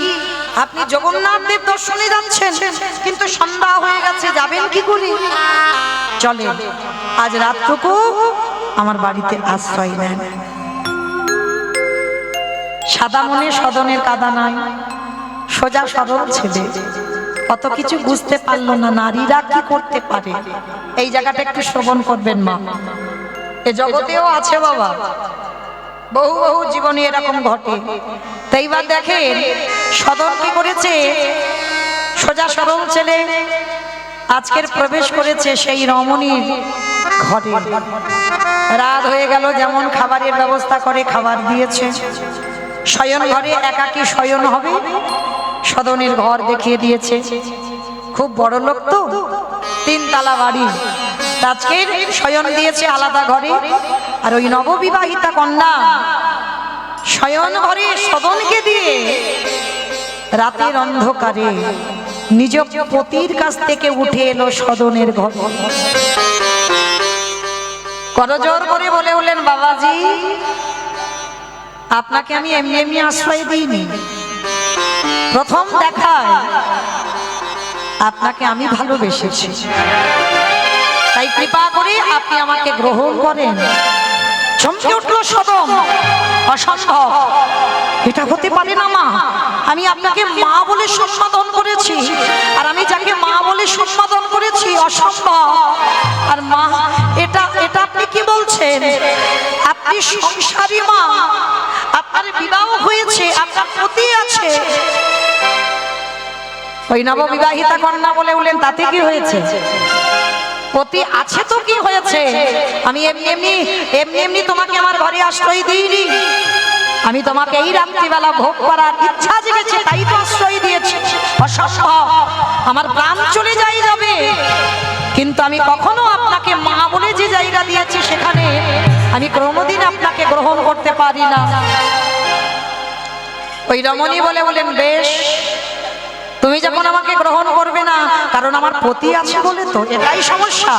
আপনি জগন্নাথ দেব দর্শনে যাচ্ছেন, কিন্তু সন্ধ্যা হয়ে গেছে, যাবেন কি করে? চলে আজ রাতটুকু আমার বাড়িতে আশ্রয় নেন। সাদা মনে সদনের কাদা নাই, সোজা সরল ছেলে, কত কিছু বুঝতে পারলো না নারীরা কি করতে পারে। এই জায়গাটা একটু শ্রবণ করবেন মা। এ জগতেও আছে বাবা, বহু বহু জীবনে এরকম ঘটে। তাই বা দেখেন সদন কি করেছে, সোজা সরল ছেলে আজকের প্রবেশ করেছে সেই রমণীর ঘরে। রাত হয়ে গেল, যেমন খাবারের ব্যবস্থা করে খাবার দিয়েছে। শয়ন ঘরে একাকী শয়ন হবে, সদনের ঘর দেখিয়ে দিয়েছে। খুব বড় লোক তো, 3 তলা বাড়ি, আজকে শয়ন দিয়েছে আলাদা ঘরে। আর ওই নববিবাহিতা কন্যা শয়ন ঘরে সদনকে দিয়ে রাতের অন্ধকারে নিজ পতির কাছ থেকে উঠে এলো সদনের ঘরে। করজোর করে বলে উঠলেন, বাবাজি, আপনাকে আমি এমনি এমনি আশ্রয় দিইনি। প্রথম দেখায় আপনাকে আমি ভালোবেসেছি, তাই কৃপা করে আপনি আমাকে গ্রহণ করেন। চমকে উঠল সদম, অসম্ভব, এটা হতে পারে না মা। আমি আপনাকে মা বলে সম্বোধন করেছি, আর আমি যাকে মা বলে সম্বোধন করেছি অসম্ভব। আর মা, এটা এটা আপনি কি বলছেন? আপনি সংসারী মা, আপনার বিবাহ হয়েছে, আপনার পতি আছে। ওই নববিবাহিতা কন্যা বলে উঠলেন, তাতে কি হয়েছে? পতি আছে তো কি হয়েছে? আমি এমনি এমনি এমনি এমনি তোমাকে আমার ঘরে আশ্রয় দিইনি। আমি তোমাকে এই রাত্রিবেলা ভোগ করার ইচ্ছা জেগেছে, তাই তো আশ্রয় দিয়েছি। অসম্ভব, আমার প্রাণ চলে যাবে, কিন্তু আমি কখনো আপনাকে মা বলে যে জায়গা দিয়েছি সেখানে আমি কোনোদিন আপনাকে গ্রহণ করতে পারি না। ওই রমণী বলে বলেন, বেশ, তুমি যখন আমাকে গ্রহণ করবে না, কারণ আমার পতি আছে বলে তো, এটাই সমস্যা।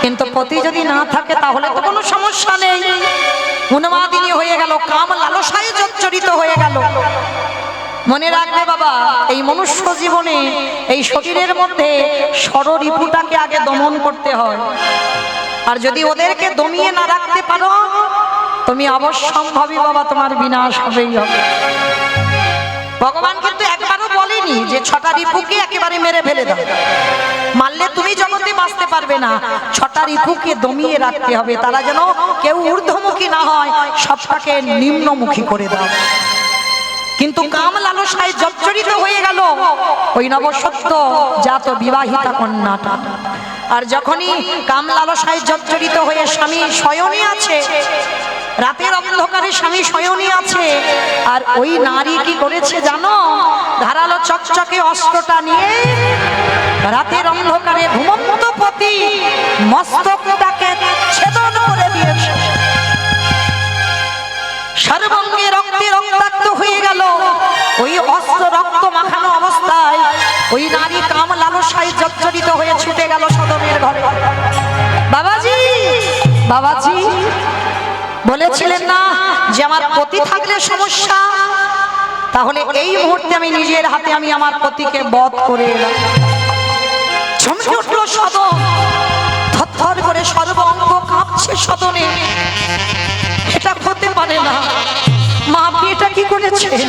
কিন্তু পতি যদি না থাকে তাহলে তো কোনো সমস্যা নেই। উন্মাদিনী হয়ে গেল, কাম লালসায় জর্জরিত হয়ে গেল। মনে রাখবে বাবা, এই মনুষ্য জীবনে এই শরীরের মধ্যে ষড়রিপুটাকে আগে দমন করতে হয়। আর যদি ওদেরকে দমিয়ে না রাখতে পারো, তুমি অবশ্যম্ভাবী বাবা, তোমার বিনাশ হবেই হবে। ভগবান কিন্তু একবারও বলেনি যে 6টা রিপুকে একেবারে মেরে ফেলে দাও, মারলে তুমি জগতে বাঁচতে পারবে না। 6টা রিপুকে দমিয়ে রাখতে হবে, তারা যেন কেউ ঊর্ধ্বমুখী না হয়, সবটাকে নিম্নমুখী করে দাও। কিন্তু কাম লালসায় জর্জরিত হয়ে গেল ওই নবসত্য জাত বিবাহিতা কন্যাটা। আর যখনই কাম লালসায় জর্জরিত হয়ে স্বামী শয়নে আছে, রাতের অন্ধকারে স্বামী শয়নে আছে, আর ওই নারী কি করেছে জানো? ধারালো চকচকে অস্ত্রটা নিয়ে রাতের অন্ধকারে ঘুমন্ত পতি মস্তকটাকে ছেদন করে দিয়েছে। সর্বাঙ্গে রক্তে রক্তাক্ত হয়ে গেল। ওই অস্ত্র রক্ত মাখানো অবস্থায় ওই নারী কাম লালসায় জর্জরিত হয়ে ছুটে গেল সদমের ঘরে। বাবাজি, বাবাজি বলেছিলেন না যে আমার পতি থাকলে সমস্যা? তাহলে এই মুহূর্তে আমি নিজের হাতে আমি আমার পতিকে বধ করে এলাম। চমকে উঠল সদন, থরথর করে সর্ব অঙ্গ কাঁপছে সদনে। এটা হতে পারে না মা, আপনি এটা কি করেছেন?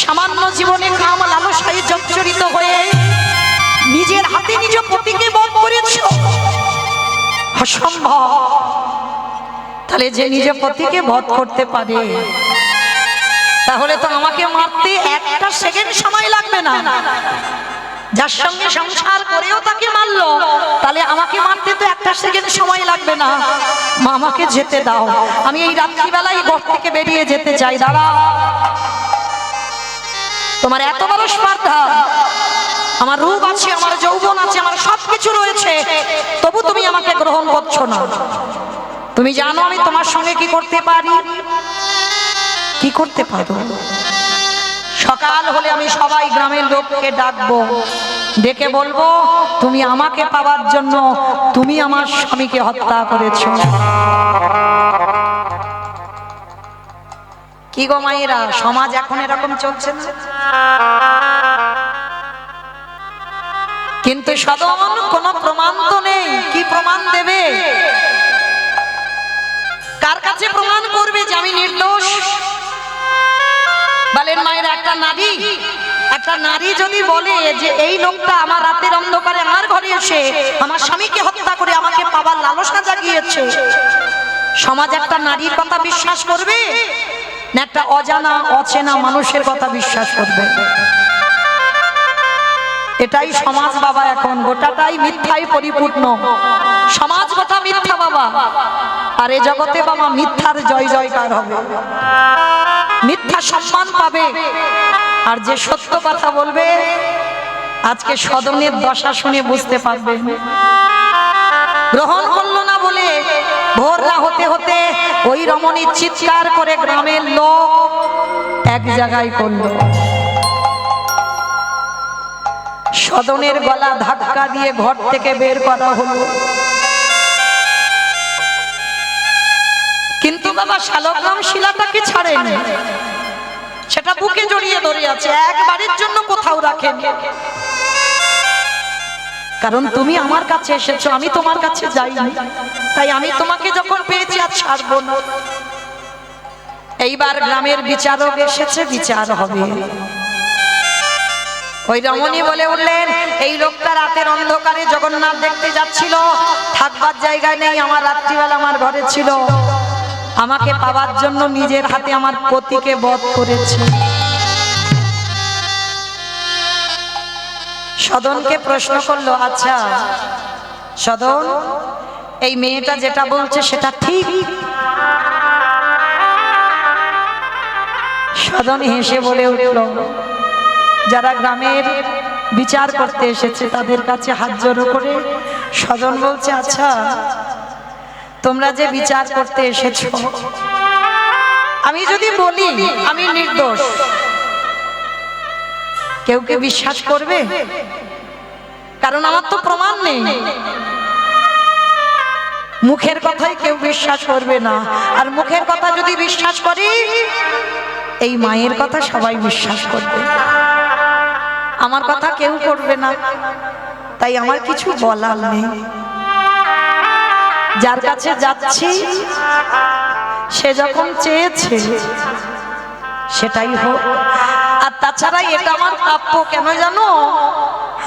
সামান্য জীবনে কাম লালসায় জর্জরিত হয়ে নিজের হাতে নিজ পতিকে বধ করেছ, অসম্ভব। তাহলে যে নিজ পতিকে বধ করতে পারে, তাহলে তো আমাকে মারতে একটা সেকেন্ড সময় লাগবে না। যার সঙ্গে সংসার করেও তাকে মারলো, তাহলে আমাকে মারতে তো একটা সেকেন্ড সময় লাগবে না। মা, আমাকে যেতে দাও, আমি এই রাত্রিবেলায় ঘর থেকে বেরিয়ে যেতে চাই। দাঁড়া, তোমার এত বড় স্পর্ধা, আমার রূপ আছে, আমার যৌবন আছে, আমার সবকিছু রয়েছে, তবু তুমি আমাকে গ্রহণ করছো না। তুমি জানো আমি তোমার সঙ্গে কি করতে পারি? কি করতে পারো? সকাল হলে আমি সবাই গ্রামের লোককে ডাকবো, ডেকে বলবো তুমি আমাকে পাওয়ার জন্য তুমি আমার স্বামীকে হত্যা করেছো। কি গো মায়েরা, সমাজ এখন এরকম চলছে না? কিন্তু সদন কোনো প্রমাণ তো নেই। কি প্রমাণ দেবে? কার কাছে প্রমাণ করবে যে আমি নির্দোষ? বলেন মায়েরা, একটা নারী যদি বলে যে এই লোকটা আমার রাতের অন্ধকারে আমার ঘরে এসে আমার স্বামীকে হত্যা করে আমাকে পাবার লালসা জাগিয়েছে, সমাজ একটা নারীর কথা বিশ্বাস করবে না একটা অজানা অচেনা মানুষের কথা বিশ্বাস করবে? এটাই সমাজ বাবা, এখন গোটাটাই মিথ্যায় পরিপূর্ণ। সমাজ গোটা মিথ্যা বাবা, আর এ জগতে বাবা মিথ্যার জয় জয়কার হবে, মিথ্যা সম্মান পাবে। আর যে সত্য কথা বলবে, আজকে সদনের দশা শুনে বুঝতে পারবে। গ্রহণ করলো না বলে ভোর না হতে হতে ওই রমণী চিৎকার করে গ্রামের লোক এক জায়গায় করলো। সদনের গলা ধাক্কা দিয়ে ঘর থেকে বের করা হলো। কিন্তু বাবা শালগ্রাম শিলাটাকে ছাড়েনি, সেটা বুকে জড়িয়ে ধরে আছে, একবারের জন্য কোথাও রাখেন। কারণ তুমি আমার কাছে এসেছো, আমি তোমার কাছে যাইনি, তাই আমি তোমাকে যখন পেয়েছি আর ছাড়বো না। এইবার গ্রামের বিচারক এসেছে, বিচার হবে। ওই রমণী বলে উঠলেন, এই লোকটা রাতের অন্ধকারে জগন্নাথ দেখতে যাচ্ছিল, থাকবার জায়গায় নেই, আমার রাত্রিবেলা আমার ঘরে ছিল, আমাকে পাওয়ার জন্য নিজের হাতে আমার পতিকে বধ করেছে। সদনকে প্রশ্ন করলো, আচ্ছা সদন, এই মেয়েটা যেটা বলছে সেটা ঠিক? সদন হেসে বলে উঠল, যারা গ্রামের বিচার করতে এসেছে তাদের কাছে হাত জড়ো করে সদন বলছে, আচ্ছা তোমরা যে বিচার করতে এসেছো, আমি যদি বলি আমি নির্দোষ, কেউ কে বিশ্বাস করবে? কারণ আমার তো প্রমাণ নেই। মুখের কথাই কেউ বিশ্বাস করবে না, আর মুখের কথা যদি বিশ্বাস করি, এই মায়ের কথা সবাই বিশ্বাস করবে, আমার কথা কেউ করবে না, তাই আমার কিছু বলার নেই। যার কাছে যাচ্ছি সে যখন চেয়েছে সেটাই হোক। আর তাছাড়া এটা আমার প্রাপ্য, কেন জানো?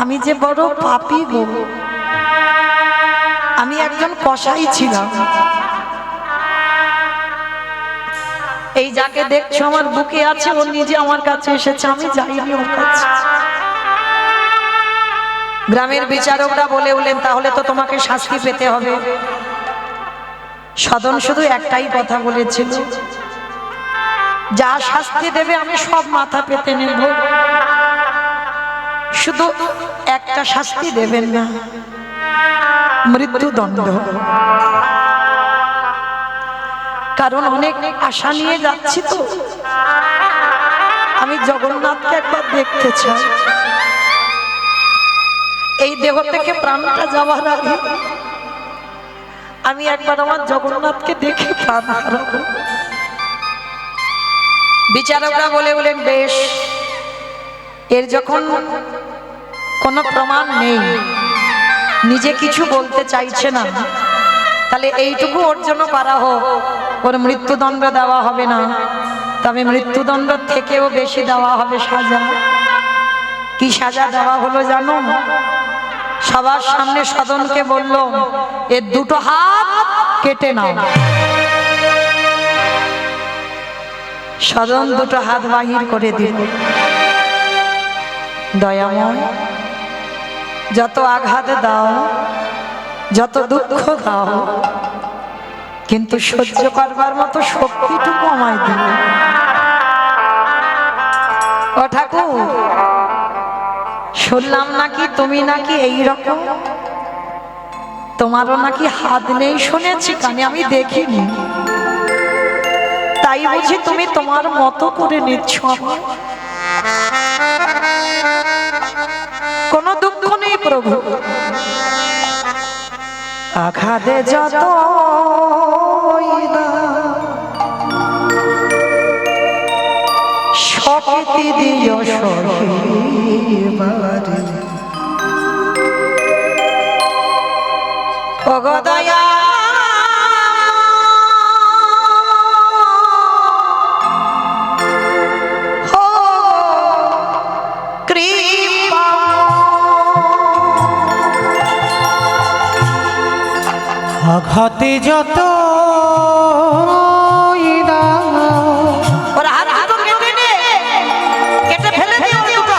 আমি যে বড় পাপী গো, আমি একজন কসাই ছিলাম। এই যাকে দেখছো আমার বুকে আছে, ও নিজে আমার কাছে এসেছে, আমি যাইনি ওর কাছে। গ্রামের বিচারকরা বলে উঠলেন, তাহলে তো তোমাকে শাস্তি পেতে হবে। সদন শুধু একটাই কথা বলেছিল, যা শাস্তি দেবে আমি সব মাথা পেতে নেব, শুধু একটা শাস্তি দেবেন না, মৃত্যুদণ্ড। কারণ অনেক আশা নিয়ে যাচ্ছি তো, আমি জগন্নাথকে একবার দেখতে চাই। এই দেহ থেকে প্রাণটা যাওয়ার আগে আমি একবার আমার জগন্নাথকে দেখে প্রাণ হারাবো। বিচারকরা বলে বলেন, বেশ, এর যখন কোনো প্রমাণ নেই, নিজে কিছু বলতে চাইছে না, তাহলে এইটুকু ওর জন্য করা হোক, ওর মৃত্যুদণ্ড দেওয়া হবে না, তবে মৃত্যুদণ্ড থেকেও বেশি দেওয়া হবে সাজা। কি সাজা দেওয়া হলো জানো? সবার সামনে সদনকে বলল, এর দুটো হাত কেটে নাও। সদন দুটো হাত বাহির করে দিল। দয়াময়, যত আঘাত দাও, যত দুঃখ দাও, কিন্তু সহ্য করবার মতো শক্তিটুকু আমায় দিল। ও ঠাকুর, শুনলাম নাকি তুমি নাকি এই রকম, তোমারও নাকি হাত নেই শুনেছি, কানে আমি দেখিনি, তাই বুঝি তুমি তোমার মতো করে নিচ্ছ আমায়? কোনো দুঃখ নেই প্রভু, আঘাতে যত শক্তি দিও সহিবারে, ওগো দয়া আঘাতে যত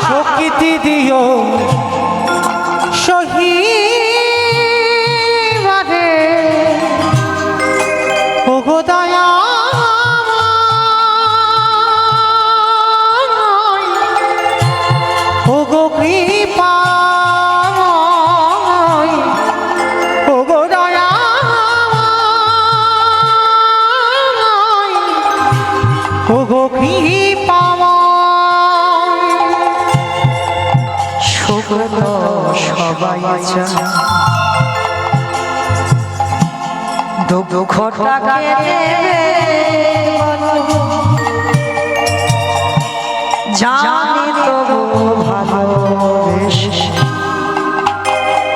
শক্তি দিও সহিবারে, ওগো দয়া ওগো কৃপা, ওগো দয়া, ওগো কৃপা, সবাই দুঃখটাকে জানি তবু ভালোবেসে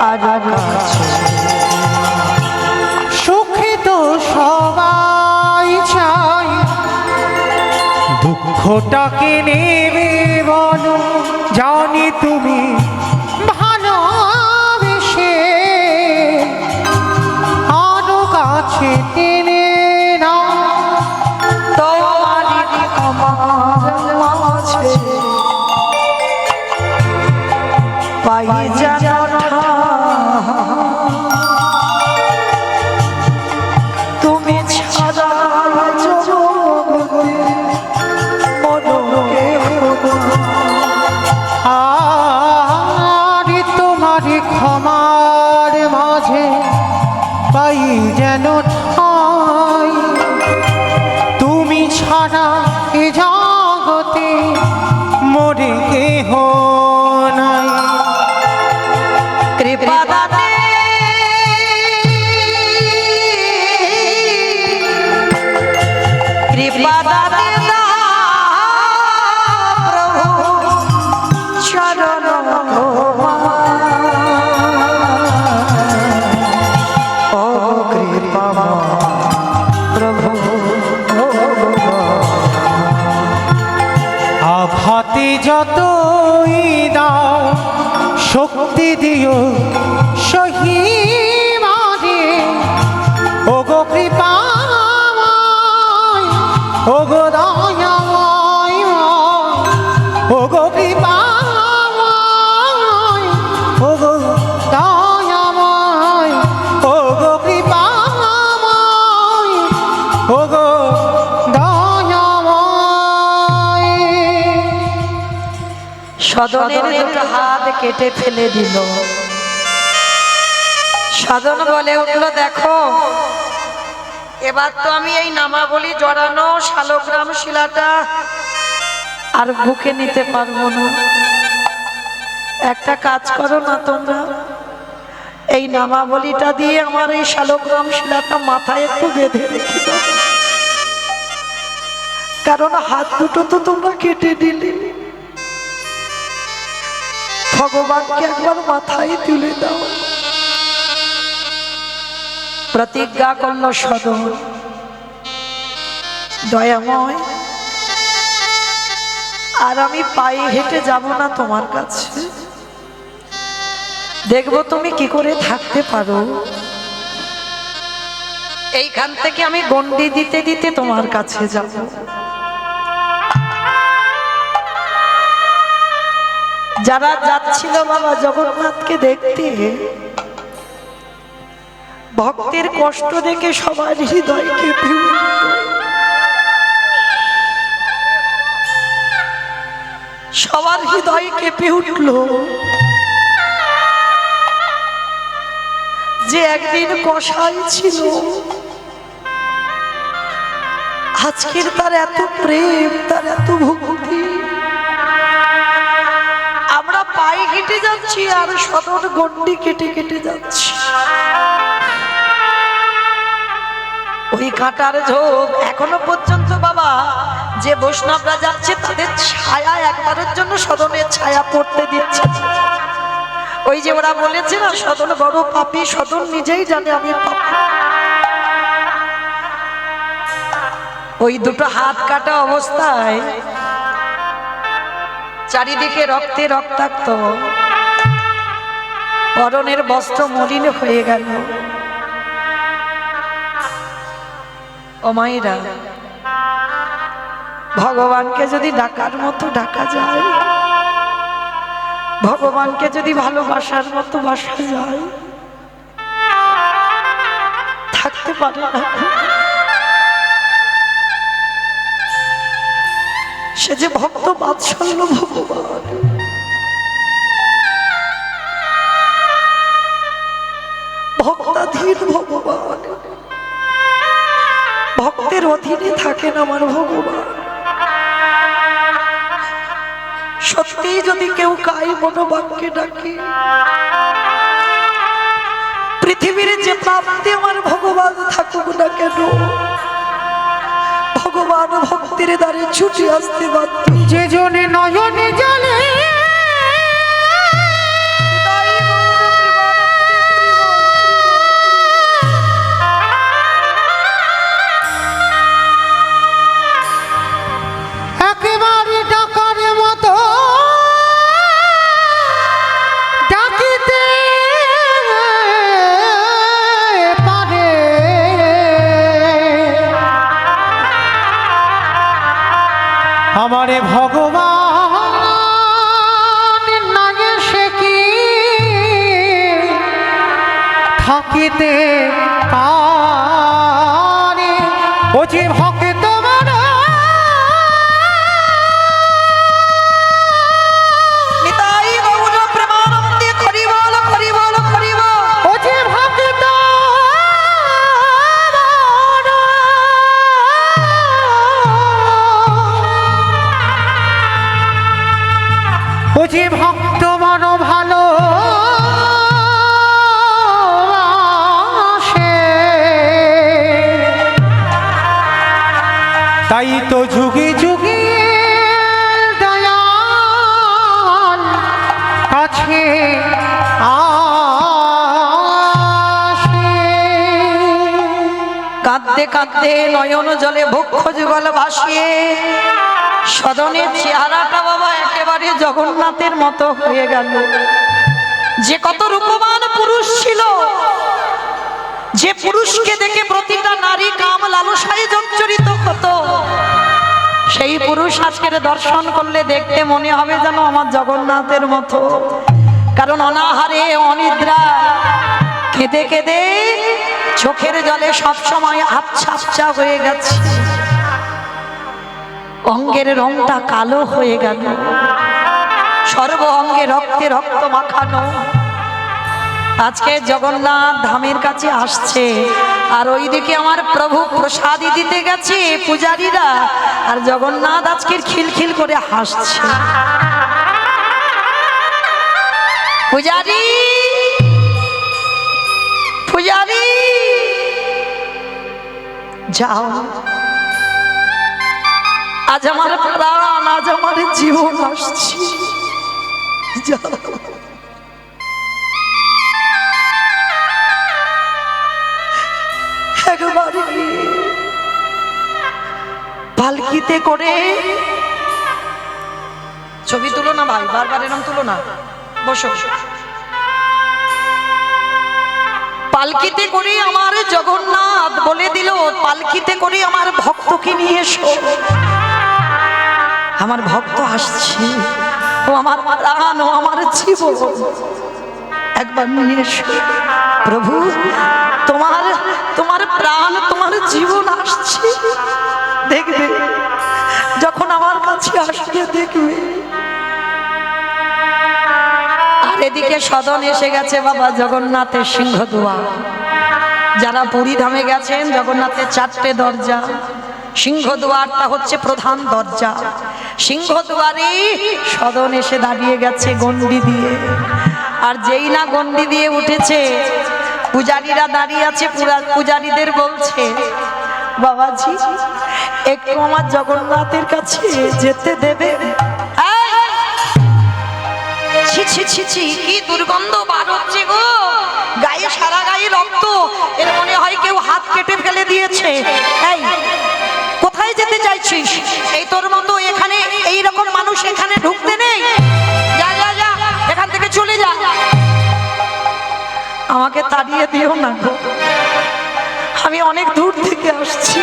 আর কাছে সুখে তো সবাই চাই, দুঃখটাকে নেবে বলো, জানি তুমি ভালোবেসে আরো কাছে টেনে নাও। তোমারই আমার মাঝে পাই যেন তুমি ছাড়া জগতে মনকে আর তোমার ক্ষমার মাঝে পাই যেন ঠাই, তুমি ছাড়া এ জগতে মোরে কেহ নাই। কৃপা দানে কৃপা দানে প্রভু চরণ ও কৃপা প্রভু আঘাতে যতই দাও শক্তি দিও সহিমারে, ও গো কৃপাময়, ও গো দয়াময়, ও গো কৃপাময়, ও গো দয়াময়, ও গো কৃপাময়, ও গো দয়াময়। সদনের দুটো হাত কেটে ফেলে দিল। সদন বলে উঠলো, দেখো এবার তো আমি এই নামাবলী জড়ানো শালগ্রাম শিলাটা আর বুকে নিতে পারবো না। একটা কাজ করো না তোমরা, এই নামাবলীটা দিয়ে আমার এই শালগ্রাম শিলাটা মাথায় একটু বেঁধে রেখে দাও, কারণ হাত দুটো তো তোমরা কেটে দিলে। ভগবানকে একবার মাথায় তুলে দাও। প্রতিজ্ঞা করল সদন, দয়াময় আর আমি পায়ে হেঁটে যাব না তোমার কাছে, দেখবো তুমি কি করে থাকতে পারো। এইখান থেকে আমি গন্ডি দিতে দিতে তোমার কাছে যাব। যারা যাচ্ছিল বাবা জগন্নাথকে দেখতে, ভক্তের কষ্ট দেখে সবার হৃদয় কেঁপে উঠল। সবার হৃদয় কেঁপে উঠল যে একদিন কসাই ছিল, আজকের তার এত প্রেম, তার এত ভক্তি। আমরা পায়ে হেঁটে যাচ্ছি আর সদর গন্ডি কেটে কেটে যাচ্ছি। ওই কাঁটার ঝোপ এখনো পর্যন্ত বাবা যে বৈষ্ণবরা যাচ্ছে তাদের ছায়া একবারের জন্য সদনের ছায়া পড়তে দিচ্ছে। ওই যে ওরা বলেছে না, সদন বড় পাপী, সদন নিজেই জানে আমি পাপী। ওই দুটো হাত কাটা অবস্থায় চারিদিকে রক্তে রক্তাক্ত, পরনের বস্ত্র মলিন হয়ে গেল। ও মায়েরা, ভগবানকে যদি ডাকার মতো ডাকা যায়, ভগবানকে যদি ভালোবাসার মতো বাসা যায়, থাকতে পারে না। সে যে ভক্ত বাৎসল্য ভগবান, ভক্তাধীন ভগবান, ভক্তের অধীনে থাকেন আমার ভগবান। সত্যি যদি কেউ কায় মনোবাক্যে ডাকে, পৃথিবীর যে প্রাপ্তি আমার ভগবান থাকুক না কেন, ভগবান ভক্তির দ্বারে ছুটি আসতে বাধ্য। যে জনে নয়নে জলে একেবারে ডাকার মতো ডাকিতে পারে, আমারে ভগবান নাগে সে কি থাকিতে পারে। ও যে ভক্ত মারা নিতাই গৌর প্রেমানন্দে হরি বল হরি বল হরি বল। ও যে ভক্ত ও যে ভক্ত মন ভালো তাই তো যুগে যুগে দয়াল কাছে আসে। কাঁদতে কাঁদতে নয়ন জলে বক্ষ যুগল ভাসিয়ে সদনের চেহারাটা বাবা একেবারে জগন্নাথের মতো হয়ে গেল। যে কত রূপবান পুরুষ ছিল, যে পুরুষকে দেখে প্রতিটা নারী কাম লালসায় জর্জরিত হতো, সেই পুরুষ আজকের দর্শন করলে দেখতে মনে হবে যেন আমার জগন্নাথের মতো। কারণ অনাহারে অনিদ্রা কেঁদে কেঁদে চোখের জলে সবসময় আবছা আবছা হয়ে গেছে, অঙ্গের রংটা কালো হয়ে গেল, সর্ব অঙ্গে রক্তে রক্ত মাখানো। আজকে জগন্নাথ ধামের কাছে আসছে, আর ওইদিকে আমার প্রভু প্রসাদী দিতে গেছে পূজারীরা, আর জগন্নাথ আজকের খিলখিল করে হাসছে। পূজারী পূজারী যাও, আজ আমার প্রাণ, আজ আমার জীবন আসছে, যাও। একবারে পালকিতে করে ছবি তুলো না ভাই, বারবার এরকম তুলো না, বসো। পালকিতে করে আমার জগন্নাথ বলে দিল, পালকিতে করে আমার ভক্তকে নিয়ে এসো, আমার ভক্ত আসছে, ও আমার প্রাণ, ও আমার জীবন, একবার নিয়ে এসো। প্রভু তোমার তোমার প্রাণ, তোমার জীবন আসছে, দেখবে যখন আমার কাছে আসবে দেখবে। আর এদিকে সদন এসে গেছে বাবা জগন্নাথের সিংহদুয়ার। যারা পুরী ধামে গেছেন, জগন্নাথের 4টে দরজা, সিংহদুয়ারটা হচ্ছে প্রধান দরজা। সিংহদুয়ারে সদন এসে দাঁড়িয়ে গেছে গন্ডি দিয়ে, আর যেই না গন্ডি দিয়ে উঠেছে, পূজারীরা দাঁড়িয়ে আছে, পূজারীদের বলছে, বাবাজি একটু আমার জগন্নাথের কাছে যেতে দেবে? ছি ছি ছি ছি, কি দুর্গন্ধ বার হচ্ছে গো, গায়ে সারা গায়ে রক্ত, এর মনে হয় কেউ হাত কেটে ফেলে দিয়েছে। এই কোথায় যেতে চাইছিস? এই তোর মতো এখানে এইরকম মানুষ এখানে ঢুকতে নেই, যা যা যা এখান থেকে চলে যা। আমাকে তাড়িয়ে দিও না গো, আমি অনেক দূর থেকে আসছি,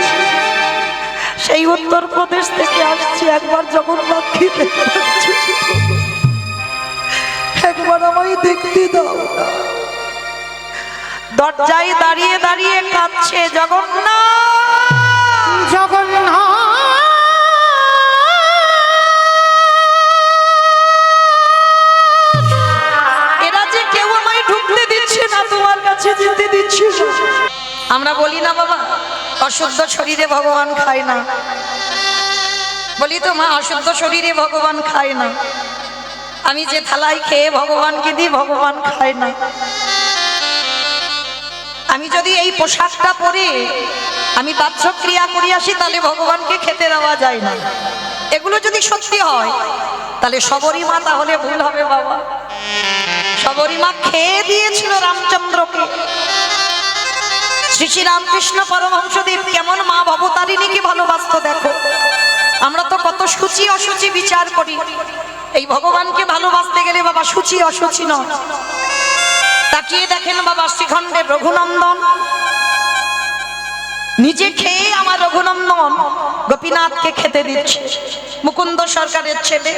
সেই উত্তরপ্রদেশ থেকে আসছি, একবার জগন্নাথকে দেখতে, একবার আমায় দেখতে দাও। দরজায় দাঁড়িয়ে দাঁড়িয়ে কাঁদছে জগন্নাথ, জগন্নাথ এরা যে কেউ আমায় ঢুকতে দিচ্ছে না, তোমার কাছে যেতে দিচ্ছে না। আমরা বলি না বাবা অশুদ্ধ শরীরে ভগবান খায় না, বলি তো মা অশুদ্ধ শরীরে ভগবান খায় না, আমি যে থালায় খেয়ে ভগবানকে দিই ভগবান খায় না। আমি যদি এই পোশাকটা পরে আমি বাহ্যক্রিয়া করি আসি, তাহলে ভগবানকে খেতে দেওয়া যায় না। এগুলো যদি সত্যি হয় তাহলে শবরী মা তাহলে ভুল হবে বাবা। শবরী মা খেয়ে দিয়েছিল রামচন্দ্রকে। শ্রী শ্রী রামকৃষ্ণ পরমহংসদেব কেমন মা ভবতারিণীকে ভালোবাসতো দেখো। আমরা তো কত সূচি অসুচি বিচার করি, এই ভগবানকে ভালোবাসতে গেলে বাবা সূচি অসুচি নয়। তাকিয়ে দেখেন বাবা শ্রীখণ্ডের রঘুনন্দন নিজে খেয়ে আমার রঘুনন্দন গোপীনাথকে খেতে দিচ্ছে। মুকুন্দ সরকারের ছেলে,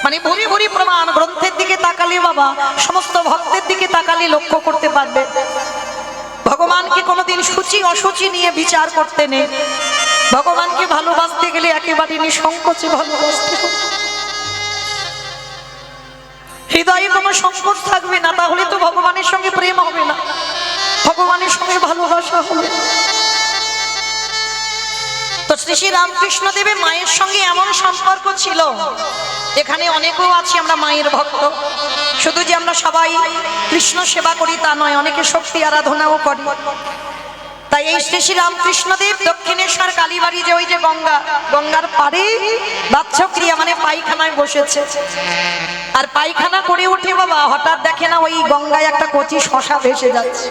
মানে ভুরি ভুরি প্রমাণ। গ্রন্থের দিকে তাকালে বাবা, সমস্ত ভক্তের দিকে তাকালে লক্ষ্য করতে পারবে ভগবানকে কোনোদিন সূচি অসুচি নিয়ে বিচার করতে নেই। ভগবানকে ভালোবাসতে গেলে একেবারে নিঃসংকোচে ভালোবাসতে হবে। হৃদয়ে কোনো সংকোচ থাকবে না, তাহলে তো ভগবানের সঙ্গে প্রেম হবে না, ভগবানের সঙ্গে ভালোবাসা হবে। তো শ্রী শ্রী রামকৃষ্ণ দেবের মায়ের সঙ্গে এমন সম্পর্ক ছিল। এখানে অনেকেও আছি আমরা মায়ের ভক্ত, শুধু যে আমরা সবাই কৃষ্ণ সেবা করি তা নয়, অনেকে শক্তি আরাধনাও করি। তাই এই শ্রী শ্রী রামকৃষ্ণ দেব দক্ষিণেশ্বর কালীবাড়ি যে ওই যে গঙ্গার পাড়ে বাহ্যক্রিয়া মানে পায়খানায় বসেছে। আর পায়খানা করে উঠে বাবা হঠাৎ দেখে না ওই গঙ্গায় একটা কচি শশা ভেসে যাচ্ছে,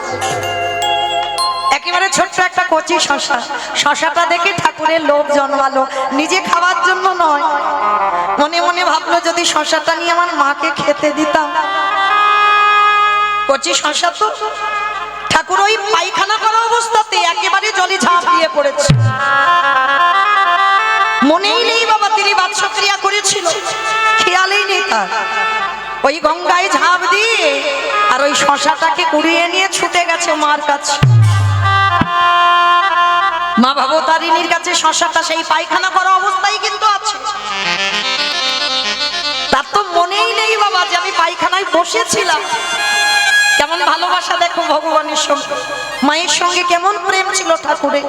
একেবারে ছোট্ট একটা কচি শশা। শশাটা দেখে ঠাকুরের লোভ জন্মালো, নিজে খাওয়ার জন্য নয়, মনে মনে ভাবলো যদি শশাটা নিয়ে আমার মাকে খেতে দিতাম। কচি শশা তো ঠাকুর ওই পায়খানা করা অবস্থাতে একেবারে জলে ঝাঁপ দিয়ে পড়েছে। মনেই নেই বাবা তিনি বাহ্যক্রিয়া করেছিল, খেয়ালেই নেই তার। ওই গঙ্গায় ঝাঁপ দিয়ে আর ওই শশাটাকে কুড়িয়ে নিয়ে ছুটে গেছে মার কাছে। মা ভবতারিণীর কাছে শশাটা সেই পায়খানা করা অবস্থায় কিন্তু আছে। তার তো মনেই নেই বাবা যে আমি পায়খানায় বসেছিলাম। কেমন ভালোবাসা দেখো ভগবানের সঙ্গে, মায়ের সঙ্গে কেমন প্রেম ছিল ঠাকুরের।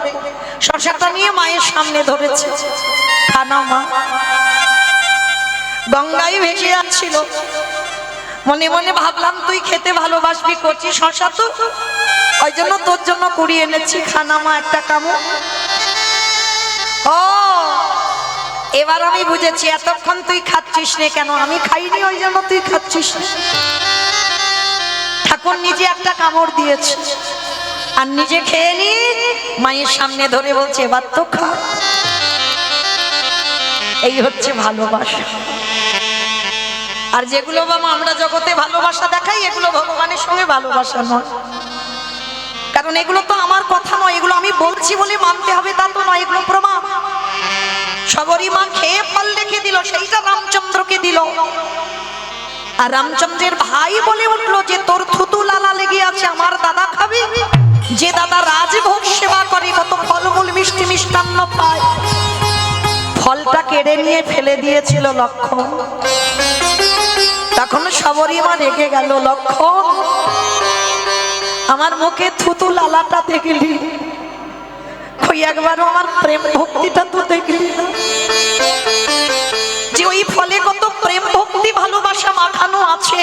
শশাটা নিয়ে মায়ের সামনে ধরেছে, খানা মা। গঙ্গায় ভেসে যাচ্ছিল, মনে মনে ভাবলাম তুই খেতে ভালোবাসবি কচি শশা, তো ওই জন্য তোর জন্য কুড়িয়ে এনেছি, খানা মা একটা কামড়। ও এবার আমি বুঝেছি, এতক্ষণ তুই খাচ্ছিস নে কেন, আমি খাইনি ওই জন্য তুই খাচ্ছিস। ঠাকুর নিজে একটা কামড় দিয়েছে আর নিজে খেয়ে নি মায়ের সামনে ধরে বলছে এবার তো খা। এই হচ্ছে ভালোবাসা। আর যেগুলো বাবা আমরা জগতে ভালোবাসা দেখাই, এগুলো ভগবানের সঙ্গে ভালোবাসা নয়। কারণ এগুলো তো আমার কথা নয়, এগুলো আমি বলছি বলে মানতে হবে তা তো নয়, এগুলো প্রমাণ। শবরী মা খেয়ে ফল রেখে দিল, সেইটা রামচন্দ্রকে দিল। আর রামচন্দ্রের ভাই বলে উঠলো যে তোর থুতু লালা লেগে আছে, আমার দাদা খাবি? যে দাদা রাজভোগ সেবা করে, কত ফলমূল মিষ্টি মিষ্টান্ন পায়, ফলটা কেড়ে নিয়ে ফেলে দিয়েছিল লক্ষণ। তখন শবরী মা রেগে গেল, লক্ষণ আমার মুখে থুতু লালাটা দেখলি, ওই একবারও আমার প্রেম ভক্তিটা তো দেখলি না, যে ওই ফলে কত প্রেম ভক্তি ভালোবাসা মাখানো আছে,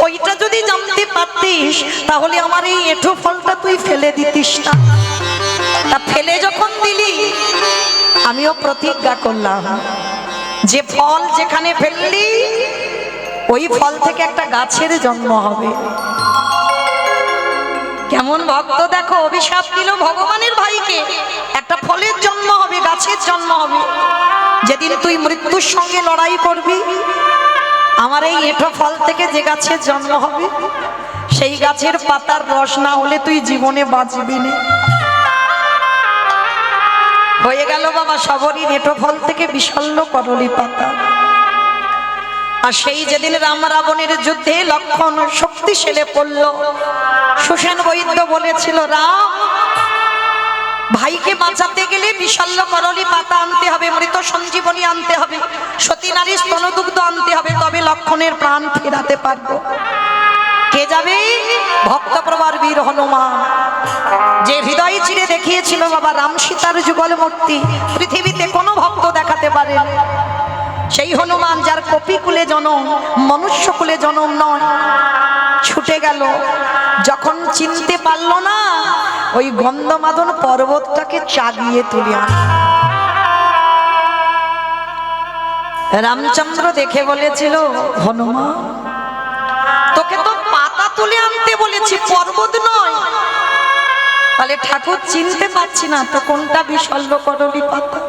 ওইটা যদি জানতে পারতিস তাহলে আমার এই এঁঠো ফলটা তুই ফেলে দিতিস না। তা ফেলে যখন দিলি আমিও প্রতিজ্ঞা করলাম যে ফল যেখানে ফেললি ওই ফল থেকে একটা গাছের জন্ম হবে। কেমন ভক্ত দেখো, অভিশাপ দিল ভগবানের ভাইকে, একটা ফলের জন্ম হবে, গাছের জন্ম হবে। যেদিন তুই মৃত্যুর সঙ্গে লড়াই করবি, আমার এই এঁঠো ফল থেকে যে গাছের জন্ম হবে সেই গাছের পাতার রস না হলে তুই জীবনে বাঁচবি না। হয়ে গেল বাবা শবরী এঁঠো ফল থেকে বিশল্য করলি পাতা। আর সেই যেদিন রাম রাবণের যুদ্ধে লক্ষণ শক্তিশালী পড়ল, সুসেন বৈদ্য বলেছিল রাম ভাইকে বাঁচাতে গেলে বিশল্য করলি পাতা আনতে হবে, মৃত সঞ্জীবনী আনতে হবে, সতী নারী স্তনদুগ্ধ আনতে হবে, তবে লক্ষণের প্রাণ ফেরাতে পারবো। কে যাবে? ভক্তপ্রবার বীর হনুমান, যে হৃদয় চিরে দেখিয়েছিল বাবা রাম সীতার যুগল মূর্তি পৃথিবীতে কোনো ভক্ত দেখাতে পারে। সেই হনুমান যার কপিকুলে জনম, মনুষ্য কুলে জনম নয়, ছুটে গেল যখন চিনতে পারলো না, ওই গন্ধমাদন পর্বতটাকে চাগিয়ে তুলে আন। রামচন্দ্র দেখে বলেছিল, হনুমান তোকে তো পাতা তুলে আনতে বলেছি, পর্বত নয়। তাহলে ঠাকুর চিনতে পারছি না তো কোনটা বিশল্য করলি পাতা।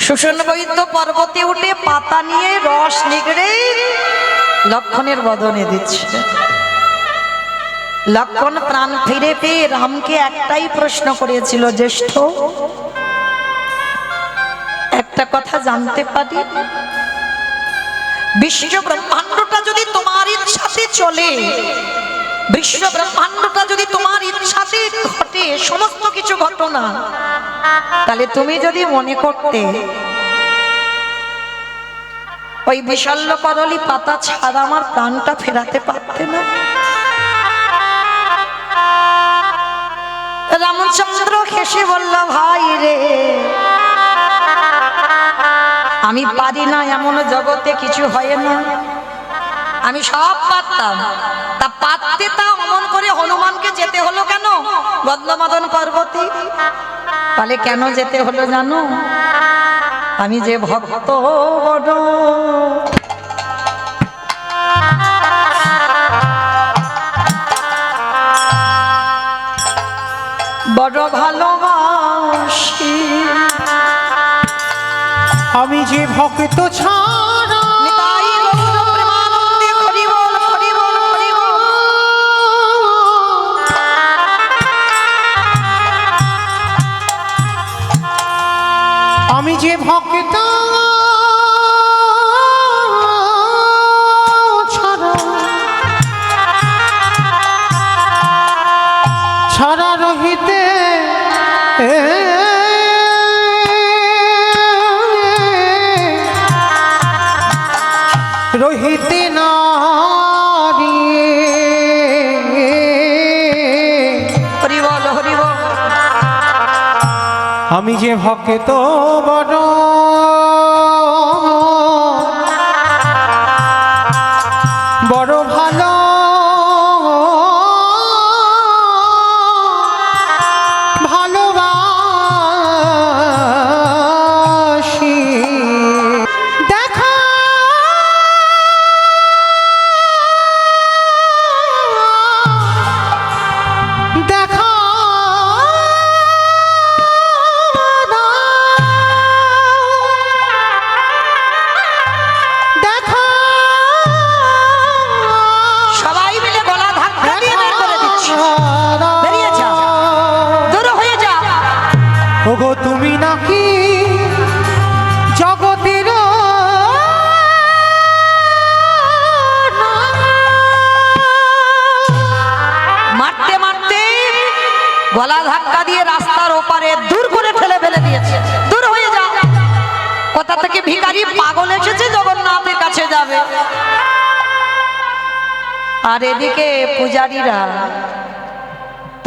সুষণ বৈদ্য পর্বতে উঠে পাতা নিয়ে রস নিগড়ে লক্ষণের বদনে দিচ্ছে। লক্ষণ প্রাণ ফিরে পেয়ে রামকে একটাই প্রশ্ন করেছিল, জ্যেষ্ঠ একটা কথা জানতে পারি, বিশ্ব ব্রহ্মাণ্ডটা যদি তোমার ইচ্ছাতে চলে, বিশ্ব ব্রহ্মাণ্ডটা যদি তোমার ইচ্ছাতে ঘটে, সমস্ত কিছু ঘটনা, তাহলে তুমি যদি মনে করতে ওই বিশল্য করলি পাতা ছাড়া আমার প্রাণটা ফেরাতে পারতে না? রামচন্দ্র হেসে বলল, ভাই রে, আমি পারি না এমন জগতে কিছু হয় না। আমি সব পারতাম, তা পারতে তা অমন করে হনুমানকে যেতে হলো কেন গন্ধমাদন পর্বতে? তাহলে কেন যেতে হলো জানো? আমি যে ভক্ত বড়, বড় ভালোবাসি, আমি যে ভক্ত ছাড়া নিতাই গৌর প্রেমানন্দে হরি বল, হরি বল, হরি বল। আমি যে ভক্ত ছাড়া ছাড়া রহিতে রহিতে নারী, হরি বল, হরি বল। আমি যে ভক্ত বড়, বড় ভালো ভালোবাসি, দেখা দেখা দেখা সবাই মিলে গলা ধাক্কা দিয়ে বের করে দিচ্ছে, বেরিয়ে যা, দূর হয়ে যা। ওগো তুমি নাকি জগতের মারতে মারতে গলা ধাক্কা দিয়ে রাস্তার ওপারে দূর করে ফেলে ফেলে দিয়েছে, দূর হয়ে যা। কোথা থেকে ভিখারি পাগল এসেছে জগন্নাথের কাছে যাবে। আর এদিকে পূজারীরা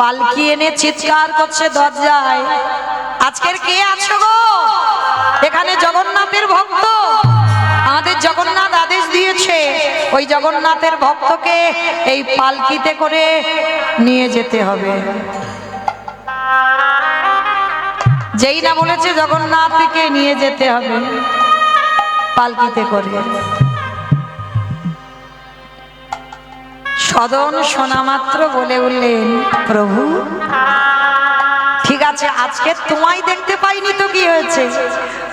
পালকি এনে চিৎকার করছে দরজায়, আজকের কে আছো গো? এখানে জগন্নাথের ভক্ত, আমাদের জগন্নাথ আদেশ দিয়েছে ওই জগন্নাথের ভক্তকে এই পালকিতে করে নিয়ে যেতে হবে। যেই না বলেছে জগন্নাথকে নিয়ে যেতে হবে পালকিতে করে, সদন শোনা মাত্র বলে উঠলেন, প্রভু ঠিক আছে, আজকে তোমায় দেখতে পাইনি তো কি হয়েছে?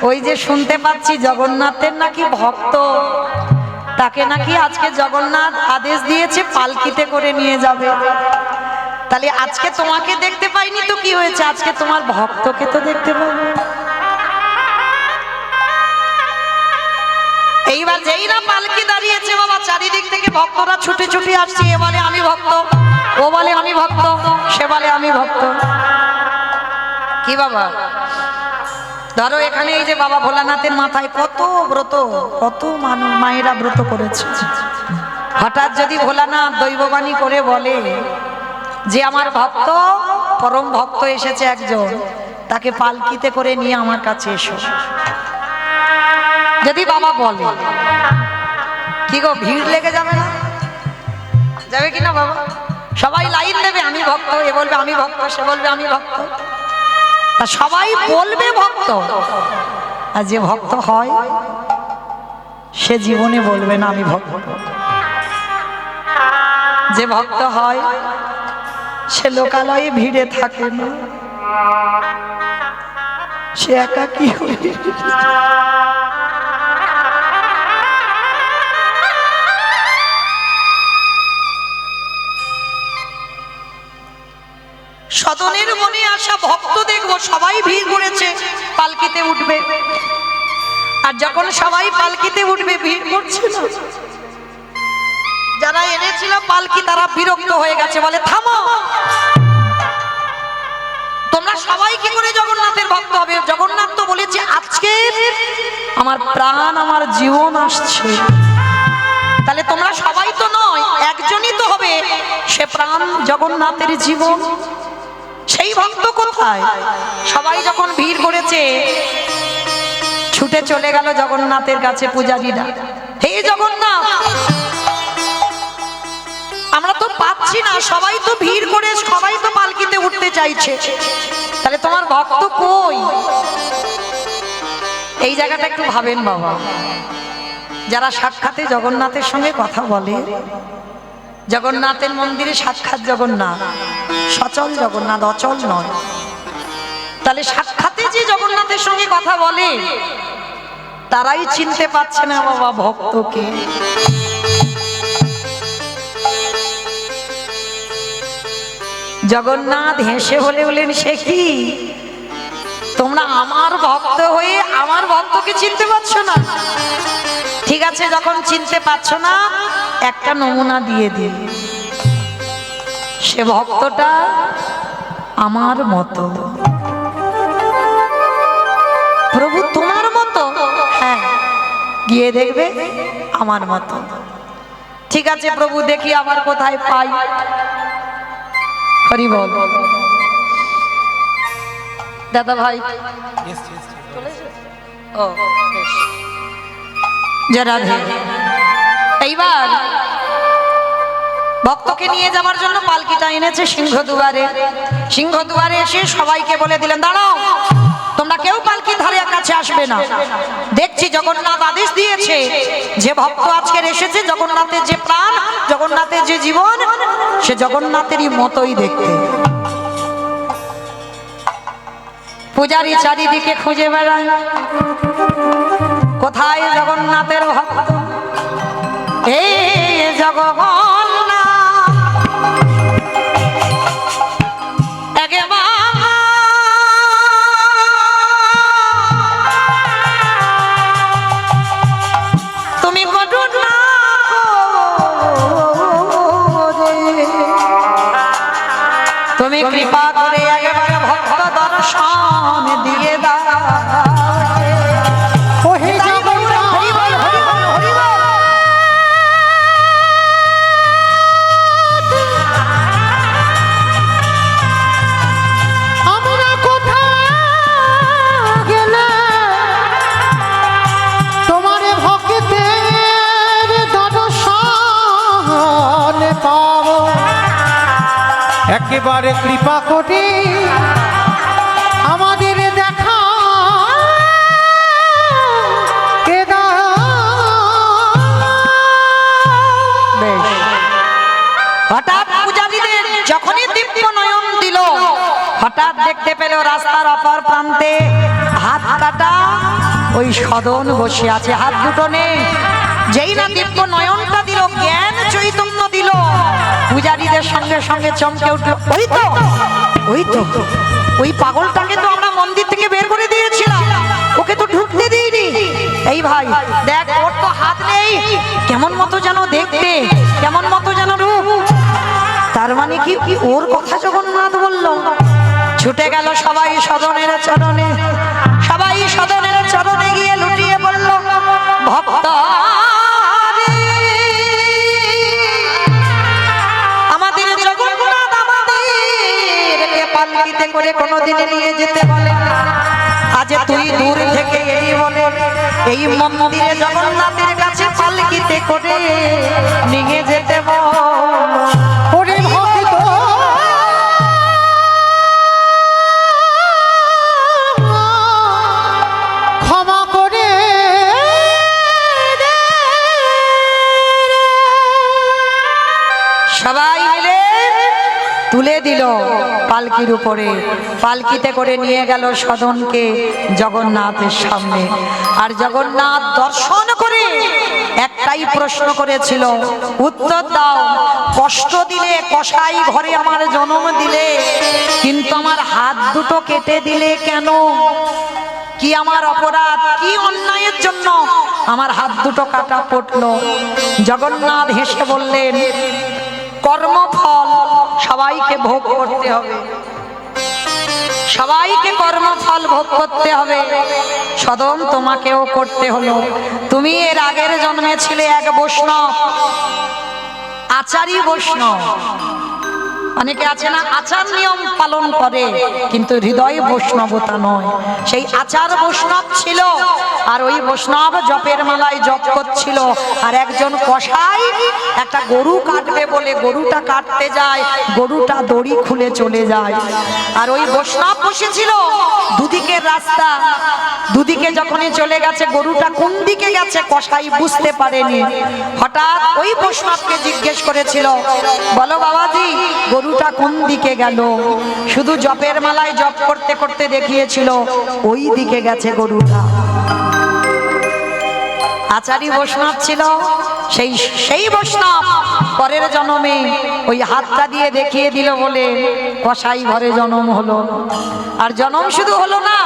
ওই যে শুনতে পাচ্ছি জগন্নাথের নাকি ভক্ত, তাকে নাকি আজকে জগন্নাথ আদেশ দিয়েছে পালকিতে করে নিয়ে যাবে। তাহলে আজকে তোমাকে দেখতে পাইনি তো কি হয়েছে, আজকে তোমার ভক্তকে তো দেখতে পাবো। এইবার যেই না পালকি দাঁড়িয়েছে বাবা, চারিদিক থেকে ভক্তরা ছুটে ছুটে আসছে, এ বলে আমি ভক্ত, ও বলে আমি ভক্ত, সে বলে আমি ভক্ত। কি বাবা, ধরো এখানে এই যে বাবা ভোলানাথের মাথায় কত ব্রত, কত মানুষ মায়েরা ব্রত করেছে। হঠাৎ যদি ভোলানাথ দৈববাণী করে বলে যে আমার ভক্ত, পরম ভক্ত এসেছে একজন, তাকে পালকিতে করে নিয়ে আমার কাছে এসো, যদি বাবা বলে, কি গো ভিড় লেগে যাবে না? যাবে কিনা বাবা? সবাই লাইন দেবে, আমি ভক্ত, এ বলবে আমি ভক্ত, সে বলবে আমি ভক্ত। তা সবাই বলবে ভক্ত, আর যে ভক্ত হয় সে জীবনে বলবে না আমি ভক্ত। যে ভক্ত হয় সে লোকালয়ে ভিড়ে থাকে না, সে একাকী হয়ে সদনের মনে আসা ভক্ত দেখবো সবাই ভিড় করেছে, পালকিতে উঠবে। আর যখন সবাই পালকিতে উঠবে ভিড় করছে না, যারা এনেছিল পালকি তারা বিরক্ত হয়ে গেছে, বলে থামো, তোমরা সবাই কি করে জগন্নাথের ভক্ত হবে? জগন্নাথ তো বলেছে আজকে আমার প্রাণ আমার জীবন আসছে, তাহলে তোমরা সবাই তো নয়, একজনই তো হবে, সে প্রাণ জগন্নাথের জীবন। সেই ভক্ত কোথায়? সবাই যখন ভিড় করেছে ছুটে চলে গেল জগন্নাথের কাছে পূজারীরা, হে জগন্নাথ আমরা তো পাচ্ছি না, সবাই তো ভিড় করে সবাই তো পালকিতে উঠতে চাইছে, তাহলে তোমার ভক্ত কই? এই জায়গাটা একটু ভাবেন বাবা, যারা সাক্ষাতে জগন্নাথের সঙ্গে কথা বলে, জগন্নাথের মন্দিরে সাক্ষাৎ জগন্নাথ, সচল জগন্নাথ, অচল নয়, তাহলে সাক্ষাতে যে জগন্নাথের সঙ্গে কথা বলে তারাই চিনতে পারছে না বাবা ভক্তকে। জগন্নাথ হেসে বলে বলেন, সে কি তোমরা আমার ভক্ত হয়ে আমার ভক্তকে চিনতে পারছো না? ঠিক আছে, যখন চিনতে পারছো না একটা নমুনা দিয়ে দিই, সে ভক্তটা আমার মতো। প্রভু তোমার মতো? হ্যাঁ, গিয়ে দেখবে আমার মতো। ঠিক আছে প্রভু, দেখি আবার কোথায় পাই। হরি বল। দাদা ভাই ও জয় রাধে। এইবার ভক্তকে নিয়ে যাওয়ার জন্য পালকিটা এনেছে সিংহদুয়ারে। সিংহদুয়ারে এসে সবাইকে বলে দিলেন, দাঁড়াও, তোমরা কেউ পালকির ধারে কাছে আসবে না। দেখছি জগন্নাথ আদেশ দিয়েছে যে ভক্ত আজকের এসেছে, জগন্নাথের যে প্রাণ, জগন্নাথের যে জীবন, সে জগন্নাথেরই মতোই দেখতে। পূজারী চারিদিকে খুঁজে বেড়ায়, কোথায় জগন্নাথের ভক্ত? এই জগন্নাথ তুমি কটুন না, তুমি কৃপা করে একেবারে ভক্ত দর্শন দিয়ে দাও। একেবারে কৃপা করে আমাদের দেখা হঠাৎ পূজারীদের যখনই দিব্য নয়ন দিল, হঠাৎ দেখতে পেল রাস্তার অপর প্রান্তে হাত কাটা ওই সদন বসে আছে, হাত দুটো নেই। যেই না দিব্য নয়নটা দিল, জ্ঞান চৈতন্য দিল, পূজারীদের সঙ্গে সঙ্গে চমকে উঠল, ওই তো ওই তো ওই পাগলটাকে তো আমরা মন্দির থেকে বের করে দিয়েছিলাম, ওকে তো ঢুকতে দিইনি। এই ভাই দেখ, ওর তো হাত নেই, কেমন মতো যেন দেখতে, কেমন মতো যেন রূপ। তার মানে কি ওর কথা জগন্নাথ বলল? ছুটে গেল সবাই সদনের চরণে, সবাই সদনের চরণে গিয়ে লুটিয়ে পড়ল, ভক্ত আমাদের জগন্নাথ আমাদেরকে পালকিতে করে কোনোদিন নিয়ে যেতে বলে, আজ তুই দূর থেকে এলি বলে এই মন্দিরে জগন্নাথের কাছে পালকিতে করে নিয়ে যেতে বল। ওরে ভক্ত সবাই মিলে তুলে দিল পালকির উপরে, পালকিতে করে নিয়ে গেল সদনকে জগন্নাথের সামনে। আর জগন্নাথ দর্শন করে একটাই প্রশ্ন করেছিল, উত্তর দাও, কষ্ট দিলে, কসাই ঘরে আমার জন্ম দিলে, কিন্তু আমার হাত দুটো কেটে দিলে কেন? কি আমার অপরাধ, কি অন্যায়ের জন্য আমার হাত দুটো কাটা পড়লো? জগন্নাথ হেসে বললেন, কর্মফল সবাইকে ভোগ করতে হবে, সবাইকে কর্মফল ভোগ করতে হবে। সদন তোমাকেও করতে হলো। তুমি এর আগের জন্মে ছিলে এক বৈষ্ণব, আচারী বৈষ্ণব। অনেকে আছে না, আচার নিয়ম পালন করে কিন্তু হৃদয়ে বৈষ্ণবতা নয়। সেই আচার বৈষ্ণব ছিল, আর ওই বৈষ্ণব জপের মালায় জপ করছিল। আর একজন কসাই একটা গরু কাটবে বলে গরুটা কাটতে যায়, গরুটা দড়ি খুলে চলে যায়। আর ওই বৈষ্ণব বসেছিল দুদিকের রাস্তা, দুদিকে যখনই চলে গেছে, গরুটা কোন দিকে গেছে কসাই বুঝতে পারেনি। হঠাৎ ওই বৈষ্ণবকে জিজ্ঞেস করেছিল, বলো বাবাজি, গরুটা কোন দিকে গেল? শুধু জপের মালায় জপ করতে করতে দেখিয়েছিল ওই দিকে গেছে গরুটা। আচারী বৈষ্ণব ছিল, সেই বৈষ্ণব পরের জন্মে ওই হাতটা দিয়ে দেখিয়ে দিল বলে কসাই ঘরে জন্ম হলো। আর জন্ম শুধু হলো না,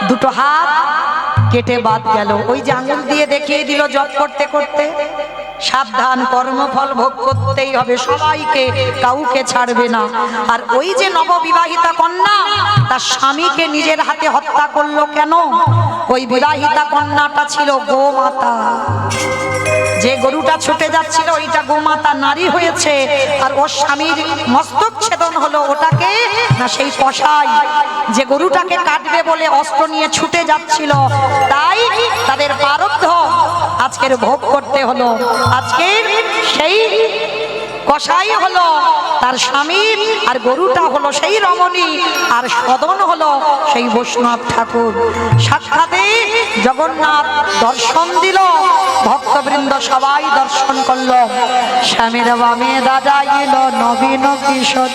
দুটো হাত কেটে বাদ গেল। ওই যে আঙুল দিয়ে দেখিয়ে দিল জপ করতে করতে। সাবধান, কর্মফল ভোগ করতেই হবে সবাইকে, কাউকে ছাড়বে না। আর ওই যে নববিবাহিতা কন্যা তার স্বামীকে নিজের হাতে হত্যা করলো কেন? ওই বিবাহিতা কন্যাটা ছিল গোমাতা। যে গরুটা ছুটে যাচ্ছিল ওইটা গোমাতা নারী হয়েছে, আর ওর স্বামীর মস্তক ছেদন হলো ওটাকে না সেই কসাই যে গরুটাকে কাটবে বলে অস্ত্র নিয়ে ছুটে যাচ্ছিল। তাই তাদের প্রারব্ধ আজকের ভোগ করতে হলো। আজকের সেই কসাই হলো তার স্বামীর, আর গরুটা হলো সেই রমণী, আর সদন হলো সেই বৈষ্ণব ঠাকুর। সাক্ষাতে জগন্নাথ দর্শন দিল, ভক্তবৃন্দ সবাই দর্শন করলো। শ্যামের বামে দাদা এলো নবীন কিশোর।